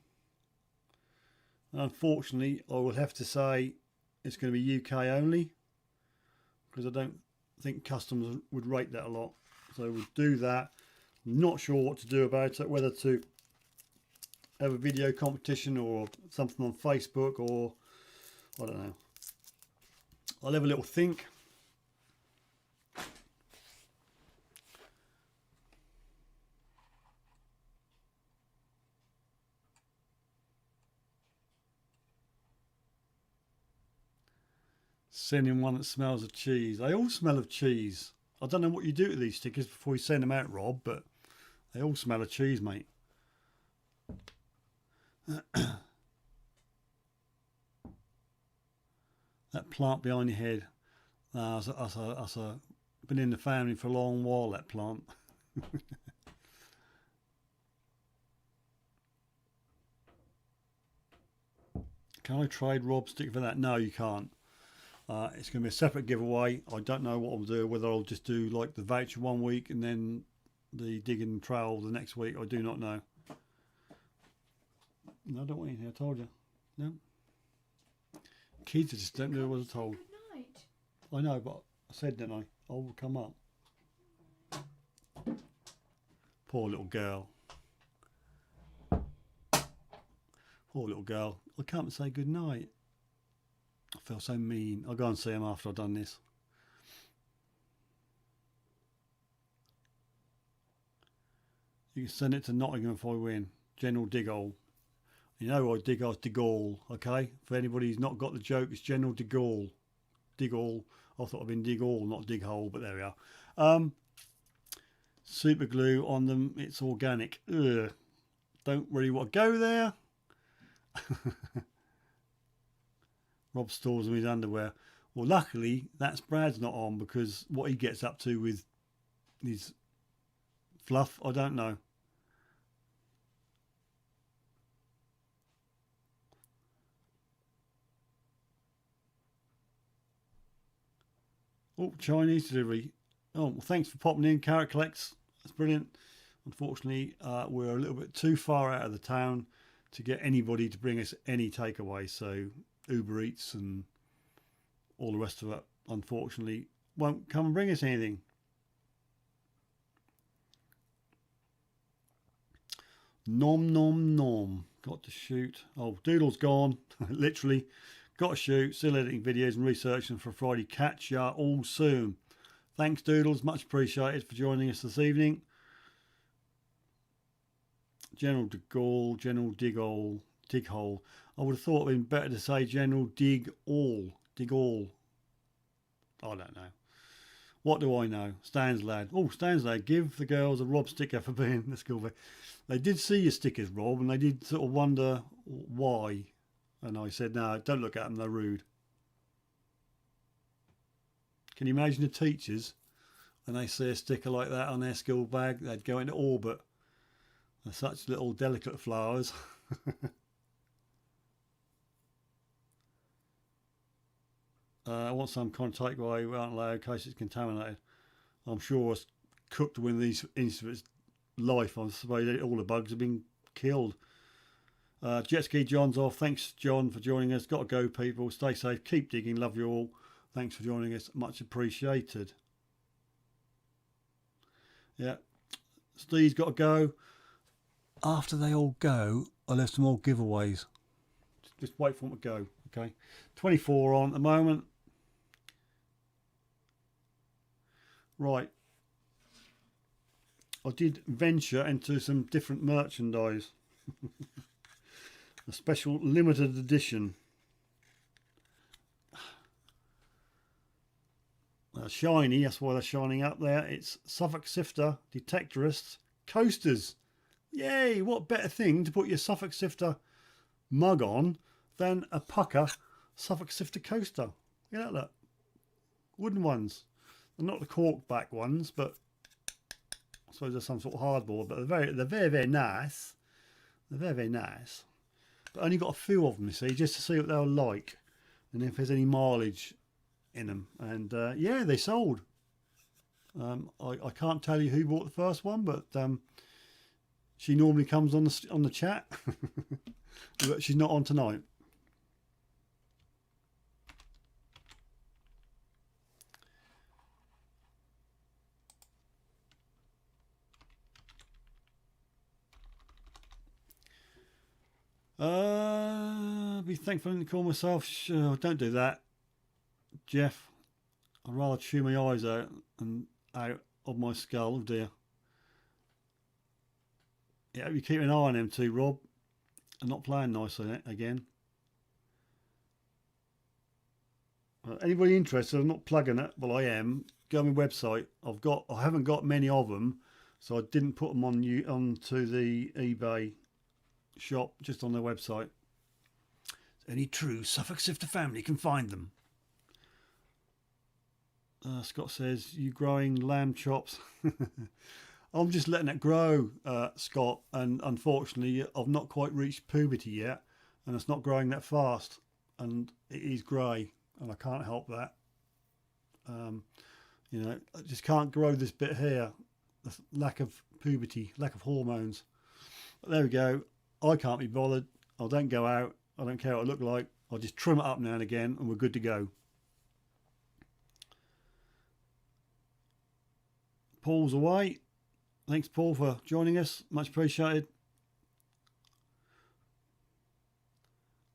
Unfortunately, I will have to say it's going to be UK only, because I don't think customers would rate that a lot. So we'll do that. Not sure what to do about it, whether to have a video competition or something on Facebook, or I don't know. I'll have a little think. Send in one that smells of cheese. They all smell of cheese. I don't know what you do to these stickers before you send them out, Rob, but they all smell of cheese, mate. That plant behind your head. That's been in the family for a long while, that plant. Can I trade Rob's sticker for that? No, you can't. It's going to be a separate giveaway. I don't know what I'll do, whether I'll just do like the voucher one week and then the digging trail the next week. I do not know. No, I don't want anything. I told you. No. Kids just don't do what I was told. Good night. I know, but I said, didn't I? I will come up. Poor little girl. Poor little girl. I can't say good night. I feel so mean. I'll go and see him after I've done this. You can send it to Nottingham if I win. General Diggle. You know I dig all, okay? For anybody who's not got the joke, it's General Diggle. Diggle. I thought I'd been dig all, not dig hole, but there we are. Super glue on them. It's organic. Ugh. Don't really want to go there. Rob stores them his underwear. Well, luckily, that's Brad's not on, because what he gets up to with his fluff, I don't know. Oh, Chinese delivery. Oh, well, thanks for popping in, Carrot Collects. That's brilliant. Unfortunately, we're a little bit too far out of the town to get anybody to bring us any takeaway. So Uber Eats and all the rest of it, unfortunately, won't come and bring us anything. Nom nom nom. Got to shoot. Oh, Doodle's gone. Literally. Got to shoot. Still editing videos and researching for Friday. Catch ya all soon. Thanks, Doodles. Much appreciated for joining us this evening. General Diggle, General Diggle, Dighole. I would have thought it would have been better to say General Dig All. Dig All. I don't know. What do I know? Stan's lad. Oh, Stan's lad. Give the girls a Rob sticker for being the school. They did see your stickers, Rob, and they did sort of wonder why. And I said, no, don't look at them. They're rude. Can you imagine the teachers when they see a sticker like that on their school bag? They'd go into orbit. They're such little delicate flowers. I want some kind of takeaway. We aren't allowed in case it's contaminated. I'm sure it's cooked within these instruments life. I suppose all the bugs have been killed. Jet Ski John's off. Thanks, John, for joining us. Got to go, people. Stay safe. Keep digging. Love you all. Thanks for joining us. Much appreciated. Yeah. Steve's got to go. After they all go, I'll have some more giveaways. Just wait for them to go. Okay. 24 on at the moment. Right. I did venture into some different merchandise. A special limited edition. Shiny, that's why they're shining up there. It's Suffolk Sifter Detectorist coasters. Yay, what better thing to put your Suffolk Sifter mug on than a pucker Suffolk Sifter coaster. Look at that. Wooden ones. They're not the cork back ones, but I suppose they're some sort of hardboard, but they're very nice. They're very, very nice. But I only got a few of them, you see, just to see what they're like and if there's any mileage in them. And yeah, they sold. I can't tell you who bought the first one, but She normally comes on the chat, but she's not on tonight. Be thankful to call myself. Sure, don't do that, Jeff. I'd rather chew my eyes out and out of my skull. Oh dear. Yeah, you keep an eye on him too, Rob. I'm not playing nice on it again. Anybody interested? I'm not plugging it. Well, I am. Go on my website. I haven't got many of them, so I didn't put them onto the eBay shop. Just on their website. Any true Suffolk Sifter family can find them. Scott says, you growing lamb chops? I'm just letting it grow, Scott, and unfortunately I've not quite reached puberty yet, and it's not growing that fast, and it is grey, and I can't help that. You know, I just can't grow this bit here. The lack of puberty, lack of hormones. But there we go. I can't be bothered. I don't go out. I don't care what I look like. I'll just trim it up now and again, and we're good to go. Paul's away. Thanks, Paul, for joining us. Much appreciated.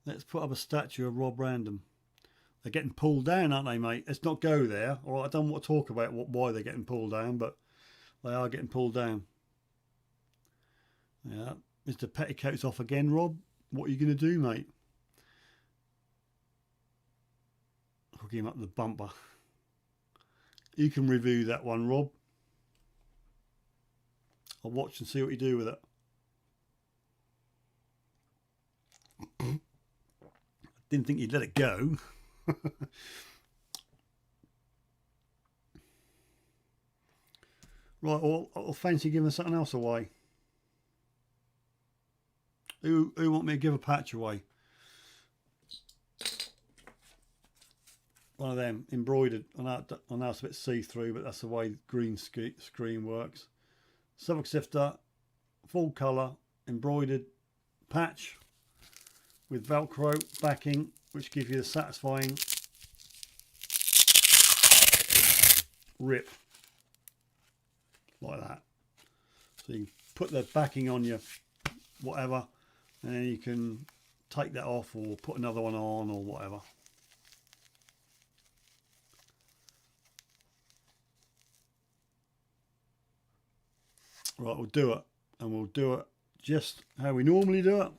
Let's put up a statue of Rob Random. They're getting pulled down, aren't they, mate? Let's not go there. Or I don't want to talk about why they're getting pulled down, but they are getting pulled down. Yeah, Mr. Petticoat's off again, Rob. What are you going to do, mate? Hook him up the bumper. You can review that one, Rob. I'll watch and see what you do with it. I didn't think you'd let it go. Right, well, I'll fancy giving something else away. Who want me to give a patch away? One of them, embroidered. I know it's a bit see-through, but that's the way the green screen works. Suffolk Sifter, full colour, embroidered patch with Velcro backing, which gives you the satisfying rip like that. So you put the backing on your whatever, and then you can take that off or put another one on or whatever. Right, we'll do it, and we'll do it just how we normally do it.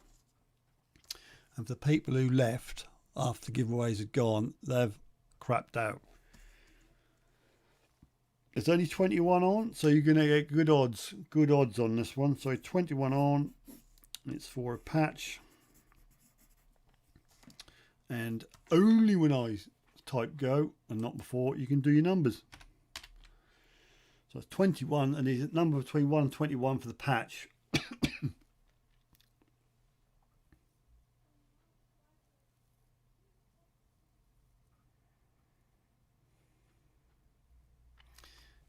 And for the people who left after the giveaways had gone, they've crapped out. It's only 21 on, so you're going to get good odds on this one. So 21 on, it's for a patch. And only when I type go, and not before, you can do your numbers. So it's 21, and there's a number between 1 and 21 for the patch.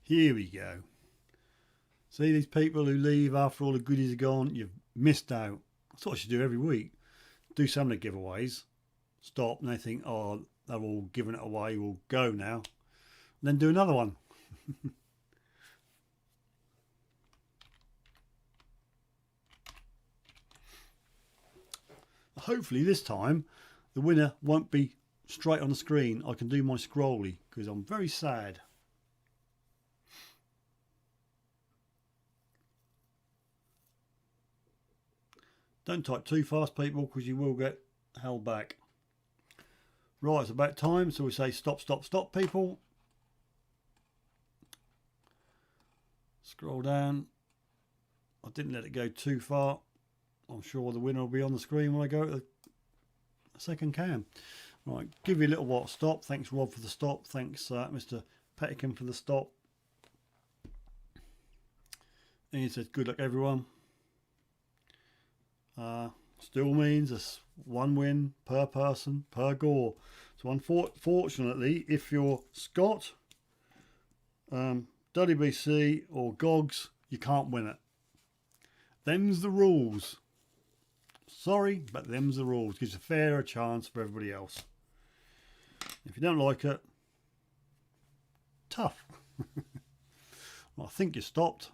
Here we go. See these people who leave after all the goodies are gone? You've missed out. That's what I should do every week. Do some of the giveaways. Stop, and they think, oh, they're all giving it away. We'll go now. And then do another one. Hopefully this time the winner won't be straight on the screen. I can do my scrolly because I'm very sad. Don't type too fast, people, because you will get held back. Right, it's about time, so we say stop, stop, stop, people. Scroll down. I didn't let it go too far. I'm sure the winner will be on the screen when I go to the second cam. Right, give you a little while stop. Thanks, Rob, for the stop. Thanks, Mr. Pettican, for the stop. And he says, good luck, everyone. Still means it's one win per person per gore. So unfortunately, if you're Scott, WBC or Gogs, you can't win it. Them's the rules. Sorry, but them's the rules. Gives a fairer chance for everybody else. If you don't like it, tough. Well, I think you stopped.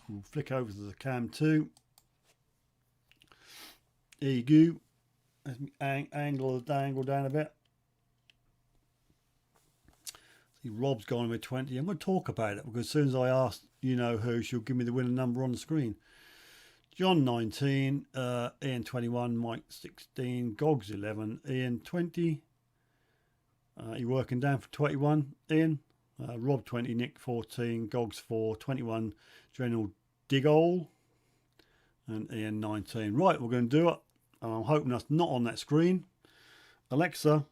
We'll flick over to the cam 2. There you go. Let me angle the dangle down a bit. See, Rob's gone with 20. I'm going to talk about it because as soon as I ask you know who, she'll give me the winning number on the screen. John 19, Ian 21, Mike 16, Gogs 11, Ian 20. You're working down for 21, Ian. Rob 20, Nick 14, Gogs 4, 21, General Diggle, and Ian 19. Right, we're going to do it. I'm hoping that's not on that screen. Alexa,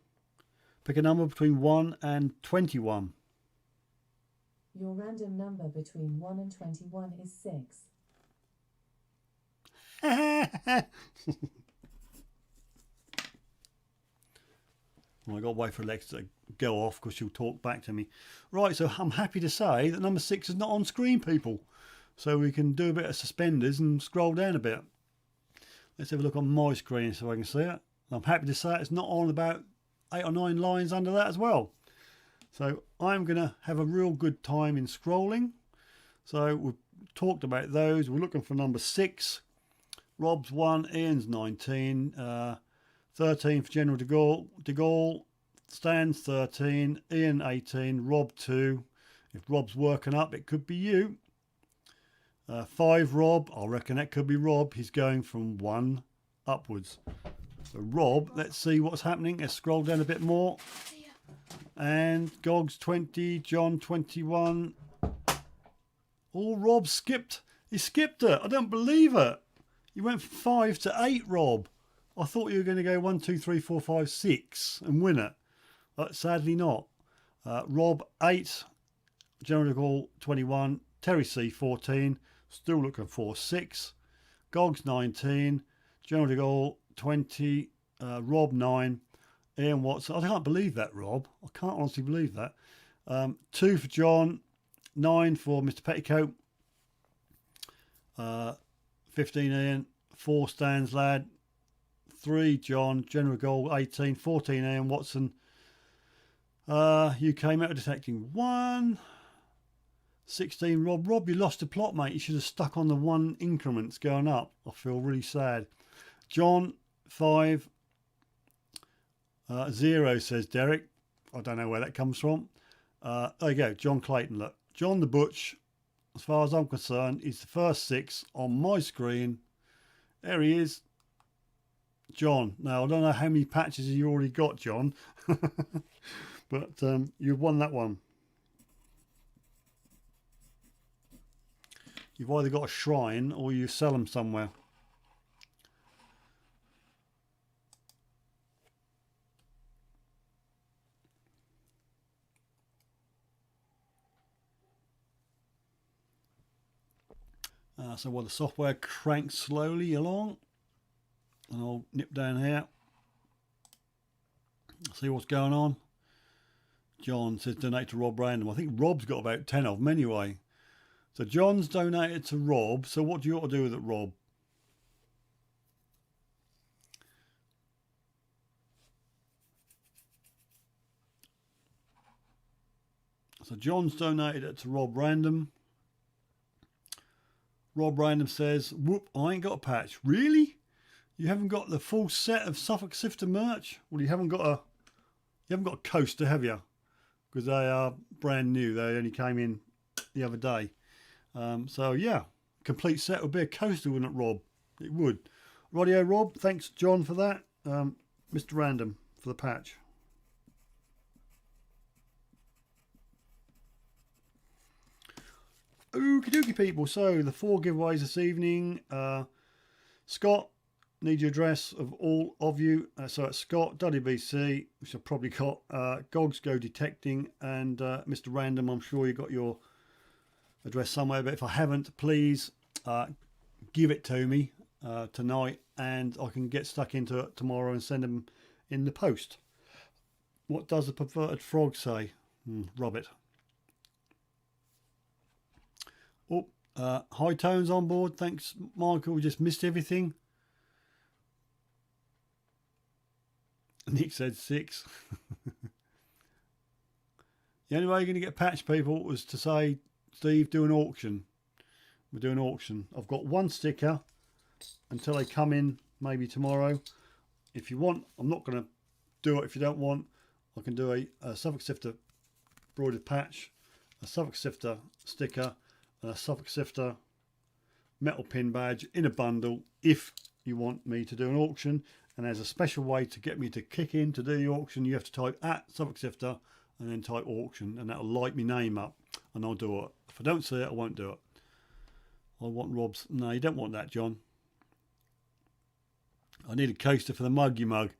pick a number between 1 and 21. Your random number between 1 and 21 is 6. Well, I got to wait for Alexa to go off because she'll talk back to me. Right, so I'm happy to say that number 6 is not on screen, people. So we can do a bit of suspenders and scroll down a bit. Let's have a look on my screen so I can see it. I'm happy to say it's not on about 8 or 9 lines under that as well. So I'm going to have a real good time in scrolling. So we've talked about those. We're looking for number 6. Rob's 1, Ian's 19, 13 for General de Gaulle, Stan's 13, Ian 18, Rob 2. If Rob's working up, it could be you. 5 Rob, I reckon that could be Rob. He's going from 1 upwards. So Rob, let's see what's happening. Let's scroll down a bit more. And Gogs 20, John 21. Oh, Rob skipped. He skipped it. I don't believe it. You went from 5 to 8, Rob. I thought you were going to go 1, 2, 3, 4, 5, 6 and win it. But sadly not. Rob 8, General de Gaulle 21, Terry C 14, still looking for 6. Gogs 19, General de Gaulle 20, Rob 9, Ian Watson. I can't believe that, Rob. I can't honestly believe that. 2 for John, 9 for Mr. Petticoat, 15 Ian, 4 Stan's lad, 3 John, General Gold 18, 14 Ian Watson, UK metal detecting 1, 16 Rob. Rob, you lost the plot, mate. You should have stuck on the 1 increments going up. I feel really sad. John 5, 0 says Derek. I don't know where that comes from. There you go, John Clayton. Look, John the Butch, as far as I'm concerned, is the first 6 on my screen. There he is, John. Now I don't know how many patches you already got, John, but you've won that one. You've either got a shrine or you sell them somewhere. So while the software cranks slowly along, and I'll nip down here, see what's going on. John says donate to Rob Random. I think Rob's got about 10 of them anyway. So John's donated to Rob. So what do you want to do with it, Rob? So John's donated it to Rob Random. Rob Random says, whoop, I ain't got a patch. Really? You haven't got the full set of Suffolk Sifter merch? Well, you haven't got a coaster, have you? Because they are brand new. They only came in the other day. So yeah, complete set would be a coaster, wouldn't it, Rob? It would. Radio Rob, thanks John for that. Mr. Random for the patch. Okie dokie, people. So the 4 giveaways this evening. Scott, need your address of all of you. So it's Scott, WBC, which I've probably got. Gogs Go Detecting, and Mr. Random. I'm sure you got your address somewhere, but if I haven't, please give it to me tonight, and I can get stuck into it tomorrow and send them in the post. What does the perverted frog say? Rob it. Oh, High Tones on board. Thanks, Michael. We just missed everything. Nick said 6. The only way you're going to get patched, people, was to say, Steve, do an auction. We're doing an auction. I've got 1 sticker until they come in, maybe tomorrow. If you want, I'm not going to do it if you don't want. I can do a Suffolk Sifter embroidered patch, a Suffolk Sifter sticker, and a Suffolk Sifter metal pin badge in a bundle if you want me to do an auction. And there's a special way to get me to kick in to do the auction. You have to type at Suffolk Sifter and then type auction, and that'll light my name up and I'll do it. If I don't see it, I won't do it. I want Rob's. No, you don't want that, John. I need a coaster for the mug, you mug.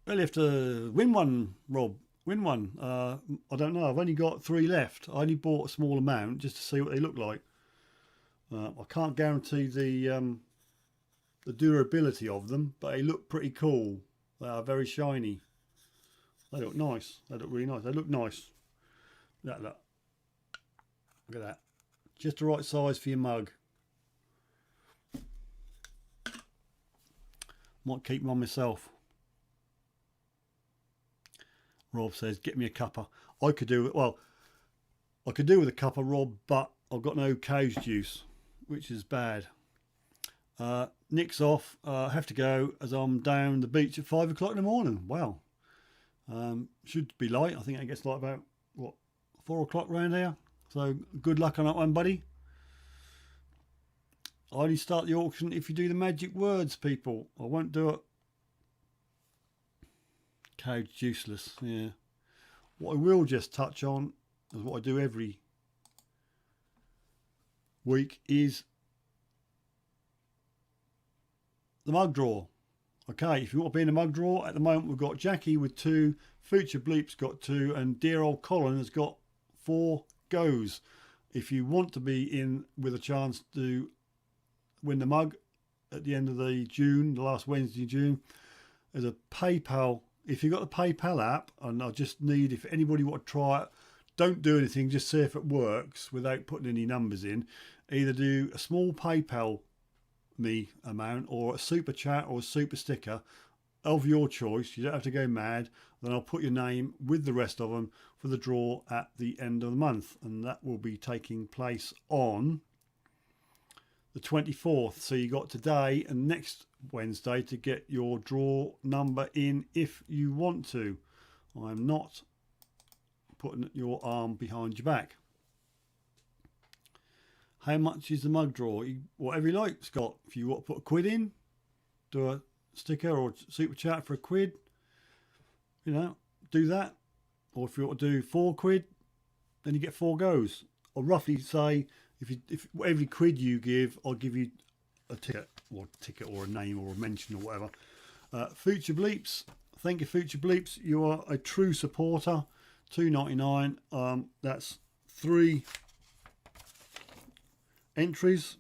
Well, you have to win one, Rob. Win one. I don't know. I've only got 3 left. I only bought a small amount just to see what they look like. I can't guarantee the durability of them, but they look pretty cool. They are very shiny. They look nice. They look really nice. They look nice. Look. Look at that. Just the right size for your mug. Might keep them on myself. Rob says, get me a cuppa. I could do it. Well, I could do with a cuppa, Rob, but I've got no cow's juice, which is bad. Nick's off. I have to go as I'm down the beach at 5 o'clock in the morning. Wow. Should be light. I think it gets light about, what, 4 o'clock round here. So good luck on that one, buddy. I only start the auction if you do the magic words, people. I won't do it. Cow's useless, yeah. What I will just touch on, is what I do every week, is the mug draw. Okay, if you want to be in a mug draw, at the moment we've got Jackie with 2, Future Bleep's got 2, and dear old Colin has got 4 goes. If you want to be in with a chance to win the mug at the end of the last Wednesday of June, there's a PayPal. If you've got the PayPal app, and I just need, if anybody want to try it, don't do anything, just see if it works without putting any numbers in. Either do a small PayPal me amount or a super chat or a super sticker of your choice. You don't have to go mad. Then I'll put your name with the rest of them for the draw at the end of the month, and that will be taking place on the 24th. So you got today and next Wednesday to get your draw number in if you want to. I'm not putting your arm behind your back. How much is the mug draw? Whatever you like, Scott. If you want to put £1 in, do a sticker or super chat for £1, you know, do that. Or if you want to do £4, then you get 4 goes. Or roughly say, if every £1 you give, I'll give you a ticket or a name or a mention or whatever. Future Bleeps, thank you, Future Bleeps. You are a true supporter. £2.99. That's 3 entries.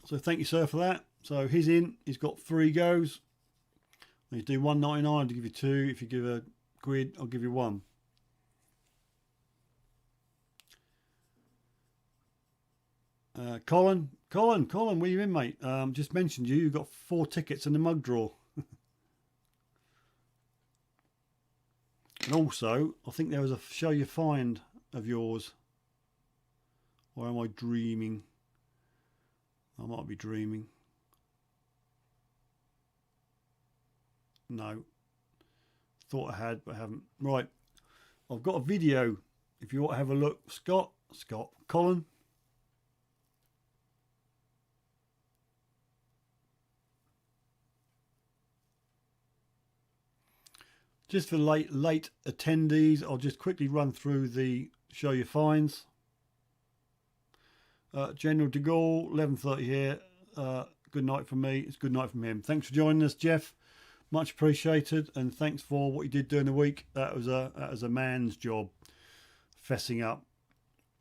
So thank you, sir, for that. So he's in. He's got 3 goes. You do £1.99, I'll give you 2. If you give £1, I'll give you 1. Colin, where you in, mate? Just mentioned you. You've got 4 tickets in the mug draw. And also, I think there was a show you find of yours. Or am I dreaming? I might be dreaming. No. Thought I had, but I haven't. Right. I've got a video. If you want to have a look. Colin. Just for late attendees, I'll just quickly run through the show your finds. General de Gaulle, 11:30 here. Good night from me. It's good night from him. Thanks for joining us, Jeff. Much appreciated, and thanks for what you did during the week. That was a man's job, fessing up.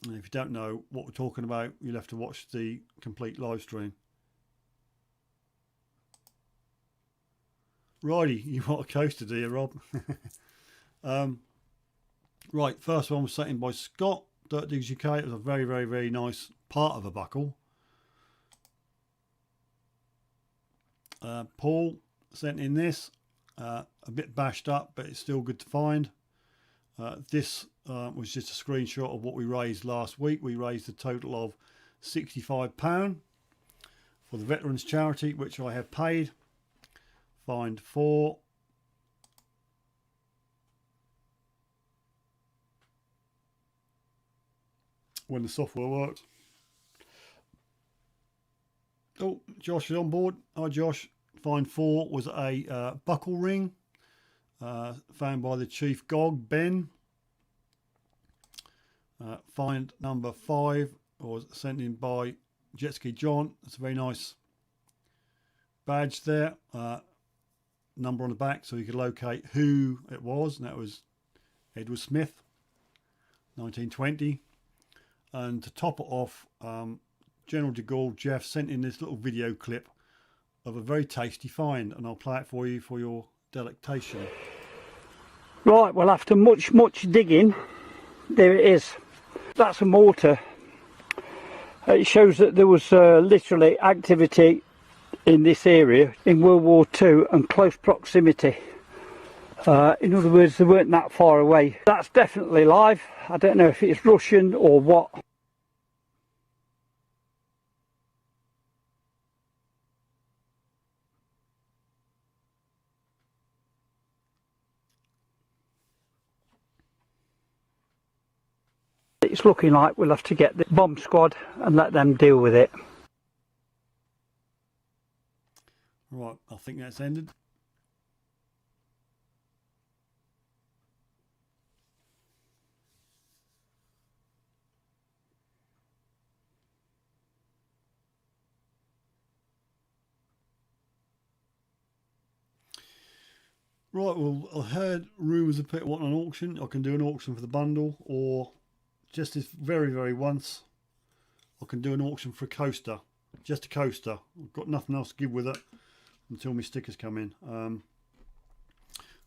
And if you don't know what we're talking about, you'll have to watch the complete live stream. Righty, you want a coaster, do you, Rob? Right, first one was sent in by Scott, Dirt Digs UK. It was a very, very, very nice part of a buckle. Paul sent in this, a bit bashed up, but it's still good to find. This was just a screenshot of what we raised last week. We raised a total of £65 for the Veterans Charity, which I have paid. Find 4. When the software works. Oh, Josh is on board. Hi, Josh. Find 4 was a buckle ring found by the Chief Gog, Ben. Find number 5 was sent in by Jet Ski John. It's a very nice badge there. Number on the back so you could locate who it was, and that was Edward Smith, 1920. And to top it off, General de Gaulle Jeff sent in this little video clip of a very tasty find, and I'll play it for you for your delectation. Right, well, after much digging, there it is. That's a mortar. It shows that there was literally activity in this area in World War II and close proximity. In other words, they weren't that far away. That's definitely live. I don't know if it's Russian or what. It's looking like we'll have to get the bomb squad and let them deal with it. Right, I think that's ended. Right, well, I heard rumours of people wanting an auction. I can do an auction for the bundle, or just this very, very once, I can do an auction for a coaster. Just a coaster. I've got nothing else to give with it until my stickers come in.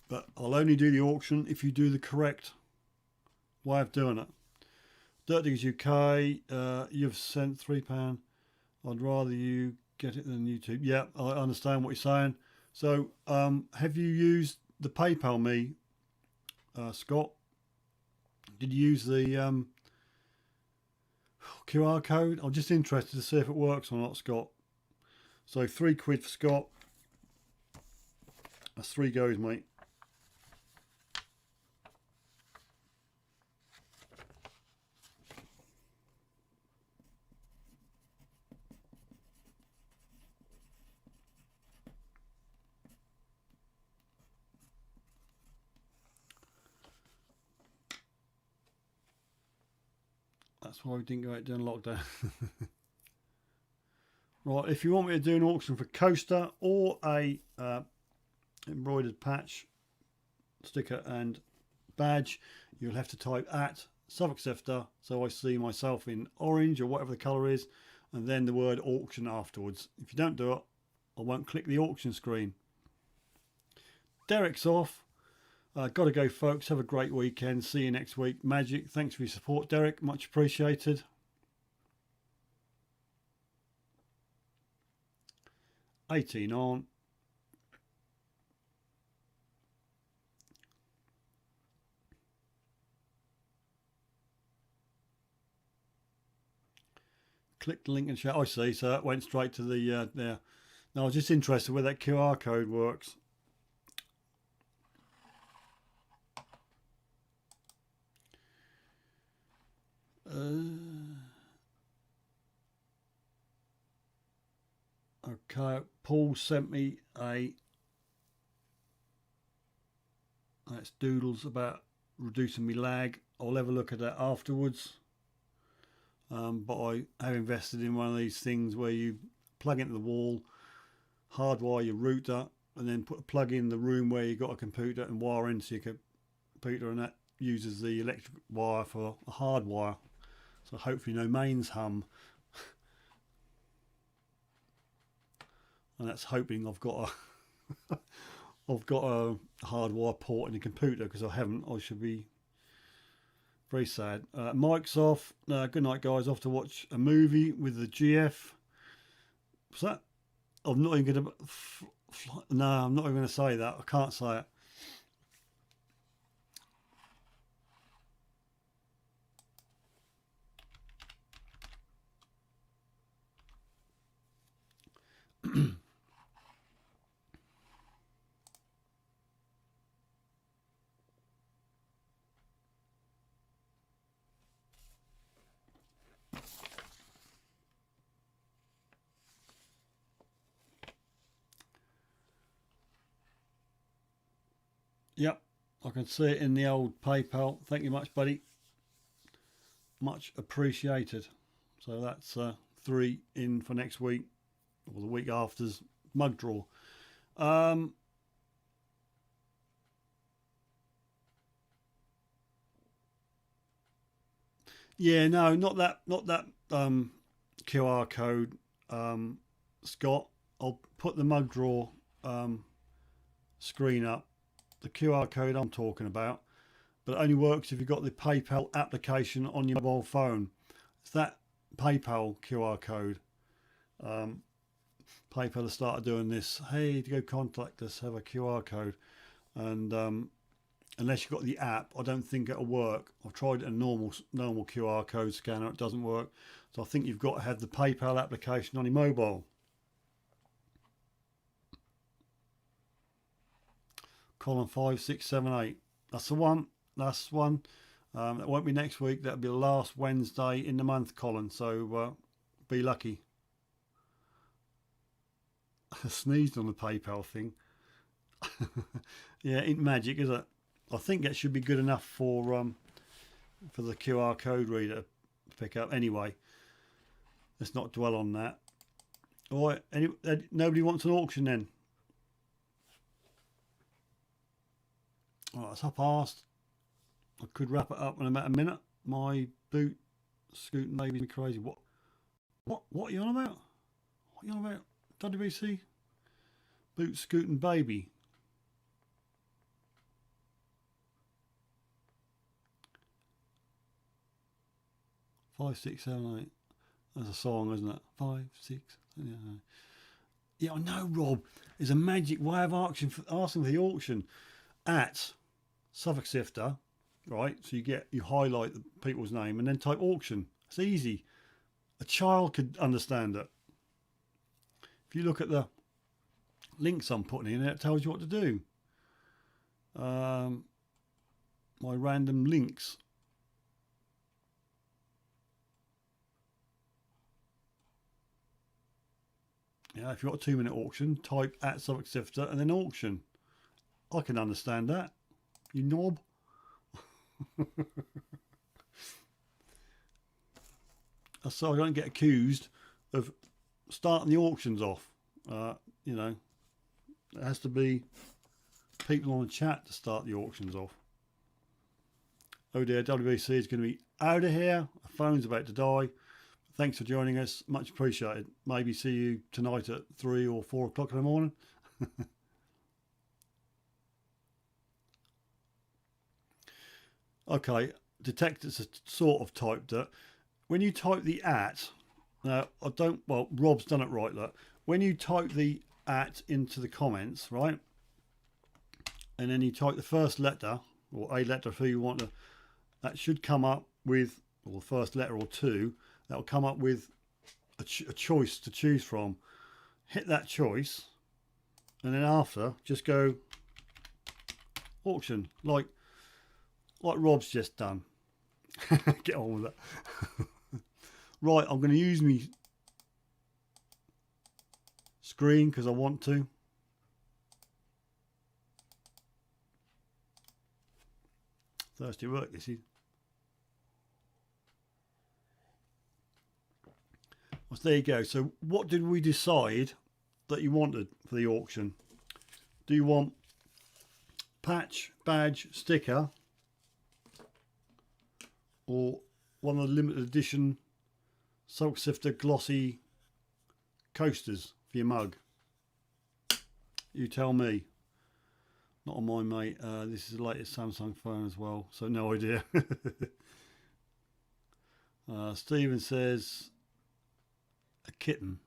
But I'll only do the auction if you do the correct way of doing it. Dirt Diggers UK, you've sent £3. I'd rather you get it than YouTube. Yeah, I understand what you're saying. So, have you used the PayPal me, Scott? Did you use the QR code? I'm just interested to see if it works or not, Scott. So £3 for Scott. That's 3 goes, mate. That's why we didn't go out during lockdown. Right, if you want me to do an auction for coaster or a embroidered patch, sticker and badge, you'll have to type at Suffolk Sifter so I see myself in orange or whatever the colour is, and then the word auction afterwards. If you don't do it, I won't click the auction screen. Derek's off. Gotta go, folks. Have a great weekend. See you next week. Magic. Thanks for your support, Derek. Much appreciated. $18 on. Click the link and share. I see. So that went straight to the there. Now I was just interested where that QR code works. Okay, Paul sent me that's doodles about reducing my lag. I'll have a look at that afterwards. But I have invested in one of these things where you plug into the wall, hardwire your router, and then put a plug in the room where you've got a computer and wire into your computer, and that uses the electric wire for a hard wire. So hopefully no mains hum. And that's hoping I've got a I've got a hardwire port in the computer, because I haven't. I should be very sad. Mike's off. Good night, guys. Off to watch a movie with the GF. What's that? I'm not even going to... No, I'm not even going to say that. I can't say it. Yep, I can see it in the old PayPal. Thank you much, buddy. Much appreciated. So that's 3 in for next week, or the week after's mug draw. Yeah, no, not that QR code, Scott. I'll put the mug draw screen up. The QR code I'm talking about, but it only works if you've got the PayPal application on your mobile phone. It's that PayPal QR code. PayPal has started doing this. Hey, to go contact us, have a QR code, and unless you've got the app, I don't think it'll work. I've tried a normal QR code scanner, it doesn't work. So I think you've got to have the PayPal application on your mobile. Column 5, 6, 7, 8. That's the one. That's one. That won't be next week. That'll be the last Wednesday in the month, Colin. So be lucky. I sneezed on the PayPal thing. Yeah, it ain't magic, is it? I think that should be good enough for the QR code reader to pick up. Anyway, let's not dwell on that. All right. Nobody wants an auction then. All right, it's 1:30. I could wrap it up in about a minute. My boot scooting baby's me crazy. What are you on about? What are you on about? WBC? Boot scooting baby. Five, 6, 7, 8. That's a song, isn't it? 5, 6. Yeah, I know, Rob. There's a magic way of asking for the auction at Suffolk Sifter, right? So you highlight the people's name and then type auction. It's easy. A child could understand it. If you look at the links I'm putting in, it tells you what to do. My random links. Yeah, if you've got a 2-minute auction, type at Suffolk Sifter and then auction. I can understand that. You knob. So I don't get accused of starting the auctions off. You know, it has to be people on the chat to start the auctions off. Oh dear, WBC is going to be out of here. The phone's about to die. Thanks for joining us. Much appreciated. Maybe see you tonight at 3 or 4 o'clock in the morning. Okay, Detectorist sort of typed it. When you type the at, now Rob's done it right. Look, when you type the at into the comments, right, and then you type the first letter or a letter who you want to, that should come up with, or the first letter or two, that will come up with a choice to choose from. Hit that choice, and then after, just go auction, like Rob's just done. Get on with it. Right, I'm going to use my screen because I want to. Thirsty work, this is. Well, there you go. So what did we decide that you wanted for the auction? Do you want patch, badge, sticker, or one of the limited edition Suffolk Sifter glossy coasters for your mug? You tell me. Not on mine, mate. This is the latest Samsung phone as well, so no idea. Stephen says a kitten.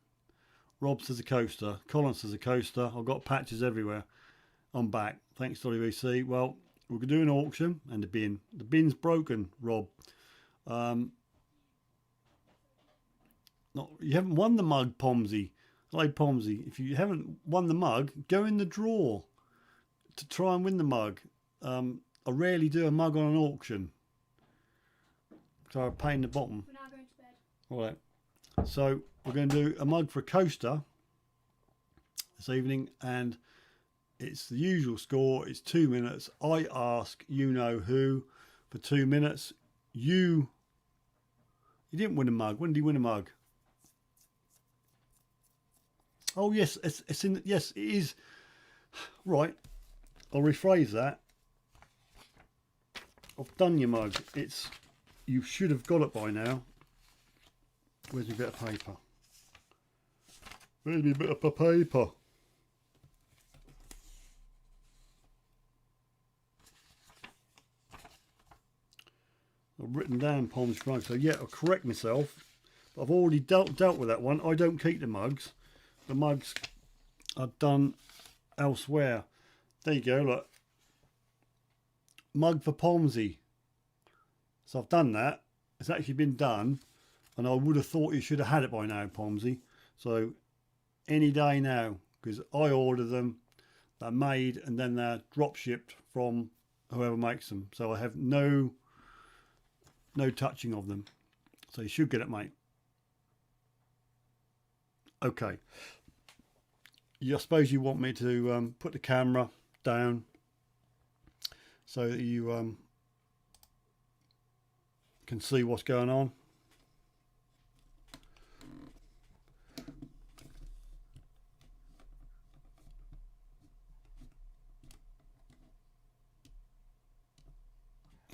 Rob says a coaster. Colin says a coaster. I've got patches everywhere. I'm back. Thanks, WBC. Well, we're going to do an auction and the bin. The bin's broken, Rob. You haven't won the mug, Pomsy. Hello, Pomsy. If you haven't won the mug, go in the draw to try and win the mug. I rarely do a mug on an auction. So I pay in the bottom. We're now going to bed. All right. So we're going to do a mug for a coaster this evening, and it's the usual score. It's 2 minutes. I ask you know who for 2 minutes. You didn't win a mug. When did you win a mug? Oh yes, it's in. Yes, it is. Right. I'll rephrase that. I've done your mug. You should have got it by now. Where's your bit of paper? Where's my bit of paper? I've written down Palm's mug, so yeah, I'll correct myself. But I've already dealt with that one. I don't keep the mugs. The mugs are done elsewhere. There you go, look. Mug for Pomsy. So I've done that. It's actually been done. And I would have thought you should have had it by now, Pomsy. So any day now, because I order them, they're made and then they're drop shipped from whoever makes them. So I have no touching of them. So you should get it, mate. Okay. I suppose you want me to put the camera down so that you can see what's going on.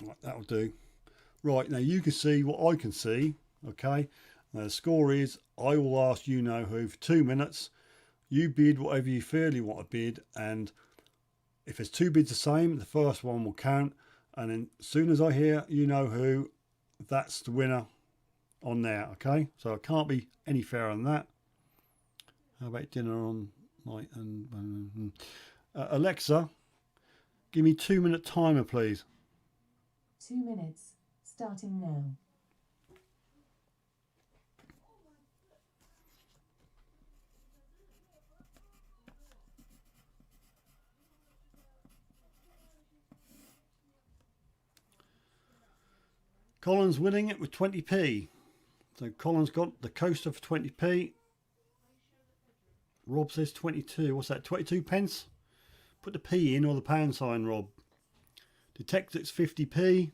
Right, that'll do. Right, now you can see what I can see. Okay, now the score is I will ask you know who for 2 minutes. You bid whatever you feel you want to bid, and if there's two bids the same, the first one will count, and then as soon as I hear you know who, that's the winner on there. Okay, so it can't be any fairer than that. How about dinner on night? And Alexa, give me 2 minute timer, please. 2 minutes, starting now. Colin's winning it with 20p. So Colin's got the coaster for 20p. Rob says 22. What's that? 22 pence? Put the p in or the pound sign, Rob. Detectorist 50p.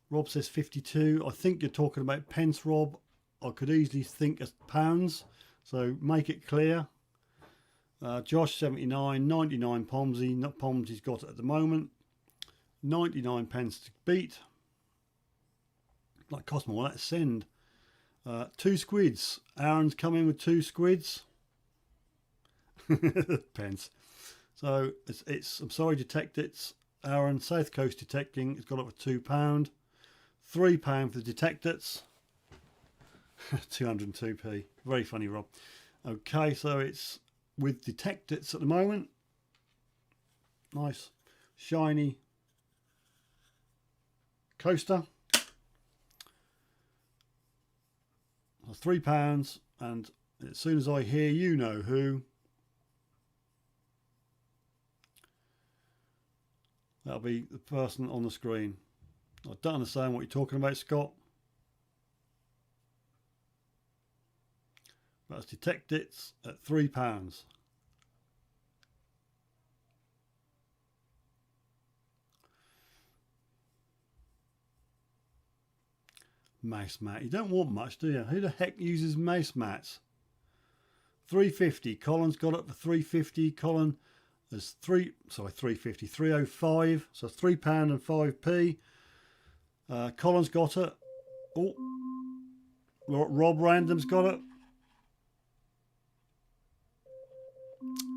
Rob says 52. I think you're talking about pence, Rob. I could easily think as pounds. So make it clear. Josh 79. 99 Pomsy. Not Pomsy's got it at the moment. 99 pence to beat. That cost more. Let's send 2 squids. Aaron's coming with 2 squids. Pence. So it's I'm sorry, Detectorist. Aaron, South Coast Detecting. It's got up for £2. £3 for the Detectorist. 202p. Very funny, Rob. Okay, so it's with Detectorist at the moment. Nice, shiny coaster. £3, and as soon as I hear you know who, that'll be the person on the screen. I don't understand what you're talking about, Scott. That's Detectorist at £3. Mouse mat. You don't want much, do you? Who the heck uses mouse mats? 350. Colin's got it for 350. Colin is 350. 305. So £3 and 5p. Colin's got it. Oh, Rob Random's got it.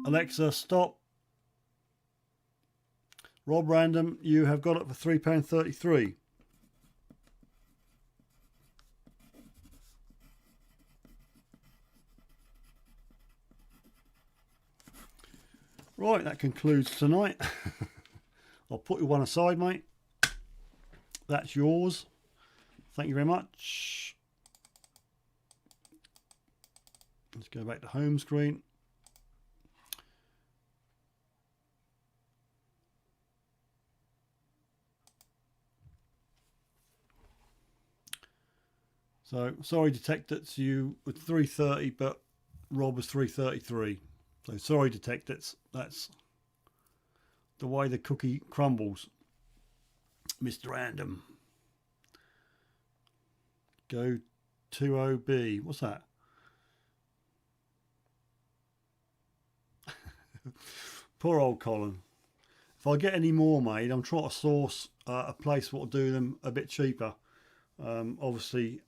Alexa, stop. Rob Random, you have got it for £3.33. Right, that concludes tonight. I'll put you one aside, mate. That's yours. Thank you very much. Let's go back to home screen. So sorry, Detectors, you were 330, but Rob was 333. So sorry, Detectors. That's the way the cookie crumbles. Mr. Random. Go 20B. What's that? Poor old Colin. If I get any more made, I'm trying to source a place what will do them a bit cheaper. Obviously,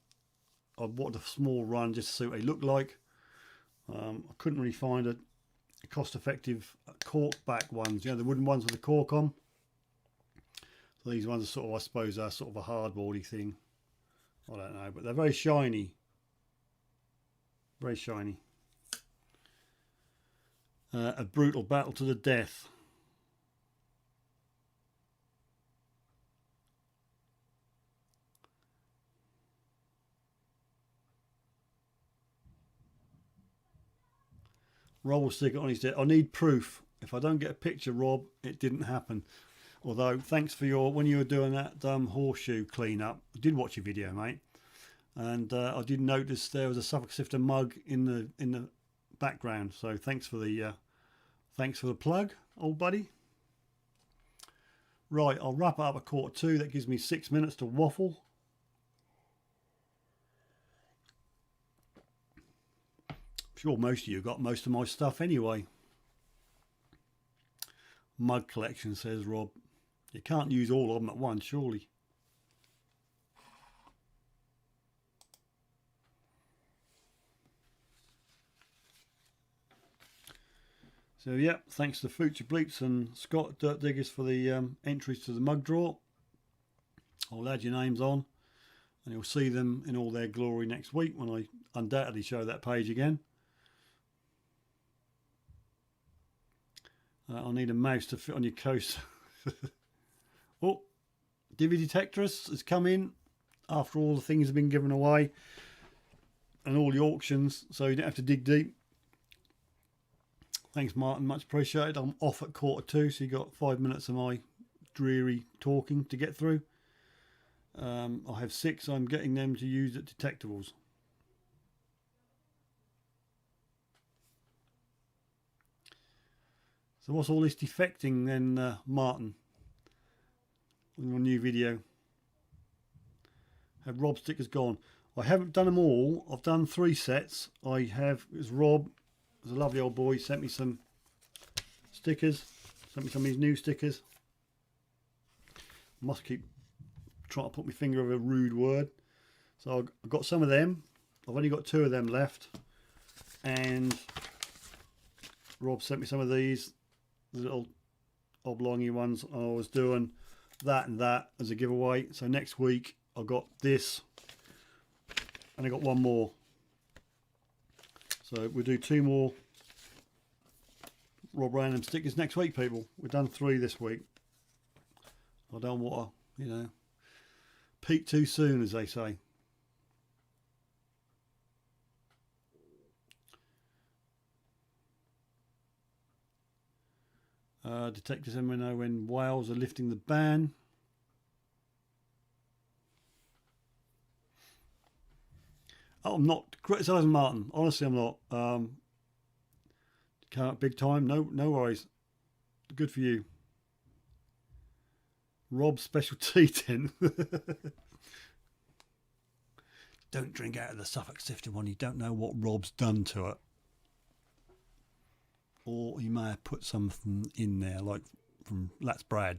I wanted a small run just to see what they look like. I couldn't really find a cost-effective cork back ones, you know, the wooden ones with the cork on. So these ones are sort of, I suppose, are sort of a hardboardy thing. I don't know, but they're very shiny. Very shiny. A brutal battle to the death. Rob will stick it on his desk. I need proof. If I don't get a picture, Rob, it didn't happen. Although, thanks for your, when you were doing that horseshoe clean up, I did watch your video, mate, and I did notice there was a Suffolk Sifter mug in the background. So thanks for the plug, old buddy. Right, I'll wrap it up at 1:45. That gives me 6 minutes to waffle. I'm sure most of you got most of my stuff anyway. Mug collection, says Rob. You can't use all of them at once, surely. So yeah, thanks to Future Bleeps and Scott Dirt Diggers for the entries to the mug draw. I'll add your names on, and you'll see them in all their glory next week when I undoubtedly show that page again. I'll need a mouse to fit on your coast. Oh, Divi Detectorist has come in after all the things have been given away and all the auctions, so you don't have to dig deep. Thanks, Martin, much appreciated. I'm off at 1:45, so you got 5 minutes of my dreary talking to get through. I have 6 I'm getting them to use at Detectables. So what's all this defecting then, Martin? On your new video. Have Rob stickers gone? I haven't done them all. I've done 3 sets. I have, it was Rob, was a lovely old boy, sent me some stickers, sent me some of his new stickers. Must keep trying to put my finger over a rude word. So I've got some of them. I've only got 2 of them left, and Rob sent me some of these, the little oblongy ones. I was doing that and that as a giveaway. So next week I've got this, and I got 1 more. So we'll do 2 more Rob Random stickers next week, people. We've done 3 this week. I don't want to, you know, peak too soon, as they say. Detectives let me know when Wales are lifting the ban. Oh, I'm not criticising Martin. Honestly, I'm not. Came out big time. No worries. Good for you. Rob's special tea tin. Don't drink out of the Suffolk Sifter one. You don't know what Rob's done to it. Or he may have put something in there, like from That's Brad.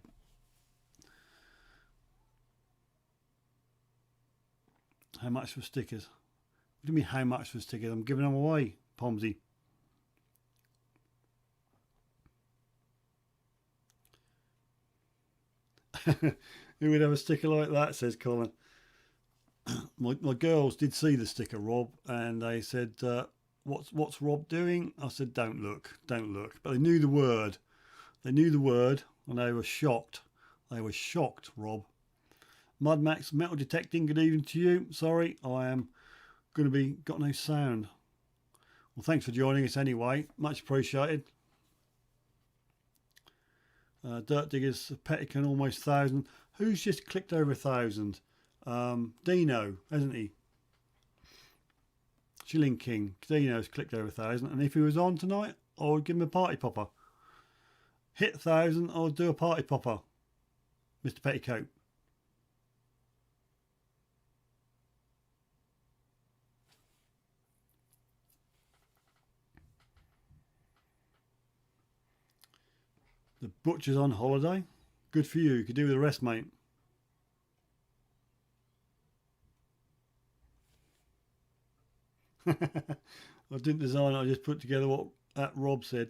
How much for stickers? What do you mean, how much for stickers? I'm giving them away, Pomsy. Who would have a sticker like that, says Colin. My girls did see the sticker, Rob, and they said, what's Rob doing? I said, don't look. But they knew the word. And they were shocked. Rob. Mud Max Metal Detecting, good evening to you. Sorry, I am going to be got no sound. Well, thanks for joining us anyway. Much appreciated. Dirt Diggers, Pettican, almost 1,000. Who's just clicked over 1,000? Dino, hasn't he? Shilling King. Dino's clicked over 1,000. And if he was on tonight, I would give him a party popper. Hit 1,000, I would do a party popper. Mr. Petticoat. The butcher's on holiday. Good for you. You could do with the rest, mate. I didn't design it. I just put together what that Rob said.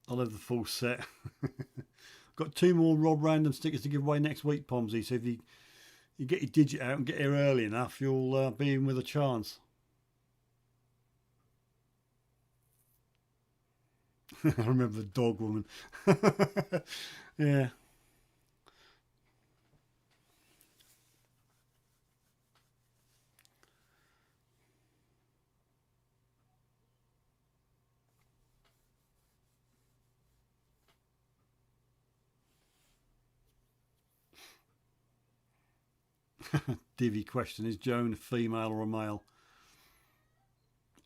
I'll have the full set. Got 2 more Rob random stickers to give away next week, Pomsy. So if you get your digit out and get here early enough, you'll be in with a chance. I remember the dog woman. Yeah. Divvy question, is Joan a female or a male?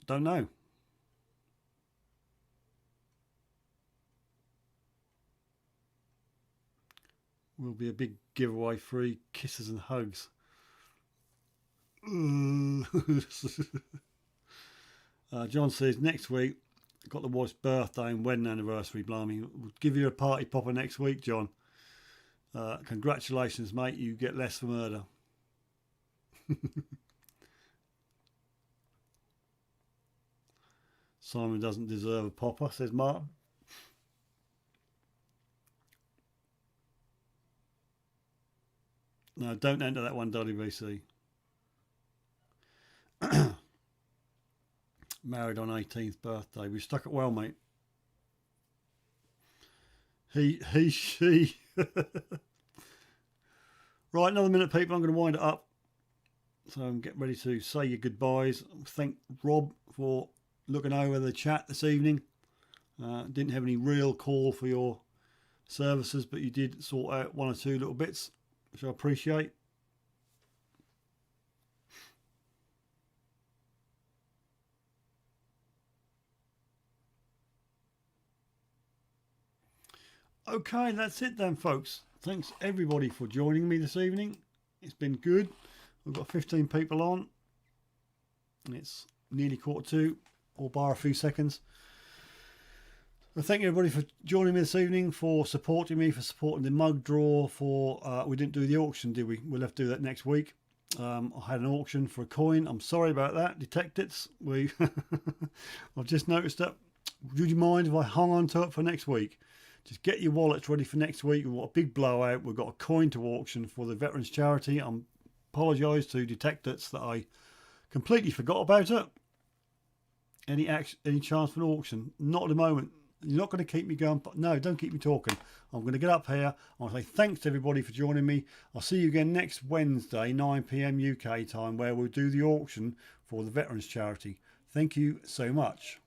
Don't know. Will be a big giveaway, free kisses and hugs. John says next week got the wife's birthday and wedding anniversary. Blimey, we'll give you a party popper next week, John. Congratulations, mate. You get less for murder. Simon doesn't deserve a popper, says Mark. No, don't enter that one, WBC. Married on 18th birthday. We stuck it well, mate. He, she. Right, another minute, people. I'm going to wind it up. So I'm getting ready to say your goodbyes. Thank Rob for looking over the chat this evening. Didn't have any real call for your services, but you did sort out 1 or 2 little bits, which I appreciate. Okay, that's it then, folks. Thanks everybody for joining me this evening. It's been good. We've got 15 people on. It's nearly 1:45, or bar a few seconds. So thank you everybody for joining me this evening, for supporting me, for supporting the mug draw. For we didn't do the auction, did we? We'll have to do that next week. I had an auction for a coin. I'm sorry about that, Detectorist. I've just noticed that. Would you mind if I hung on to it for next week? Just get your wallets ready for next week. We've got a big blowout. We've got a coin to auction for the Veterans Charity. I apologise to Detectorist that I completely forgot about it. Any chance for an auction? Not at the moment. You're not going to keep me going. No, don't keep me talking. I'm going to get up here. I want to say thanks to everybody for joining me. I'll see you again next Wednesday, 9 PM UK time, where we'll do the auction for the Veterans Charity. Thank you so much.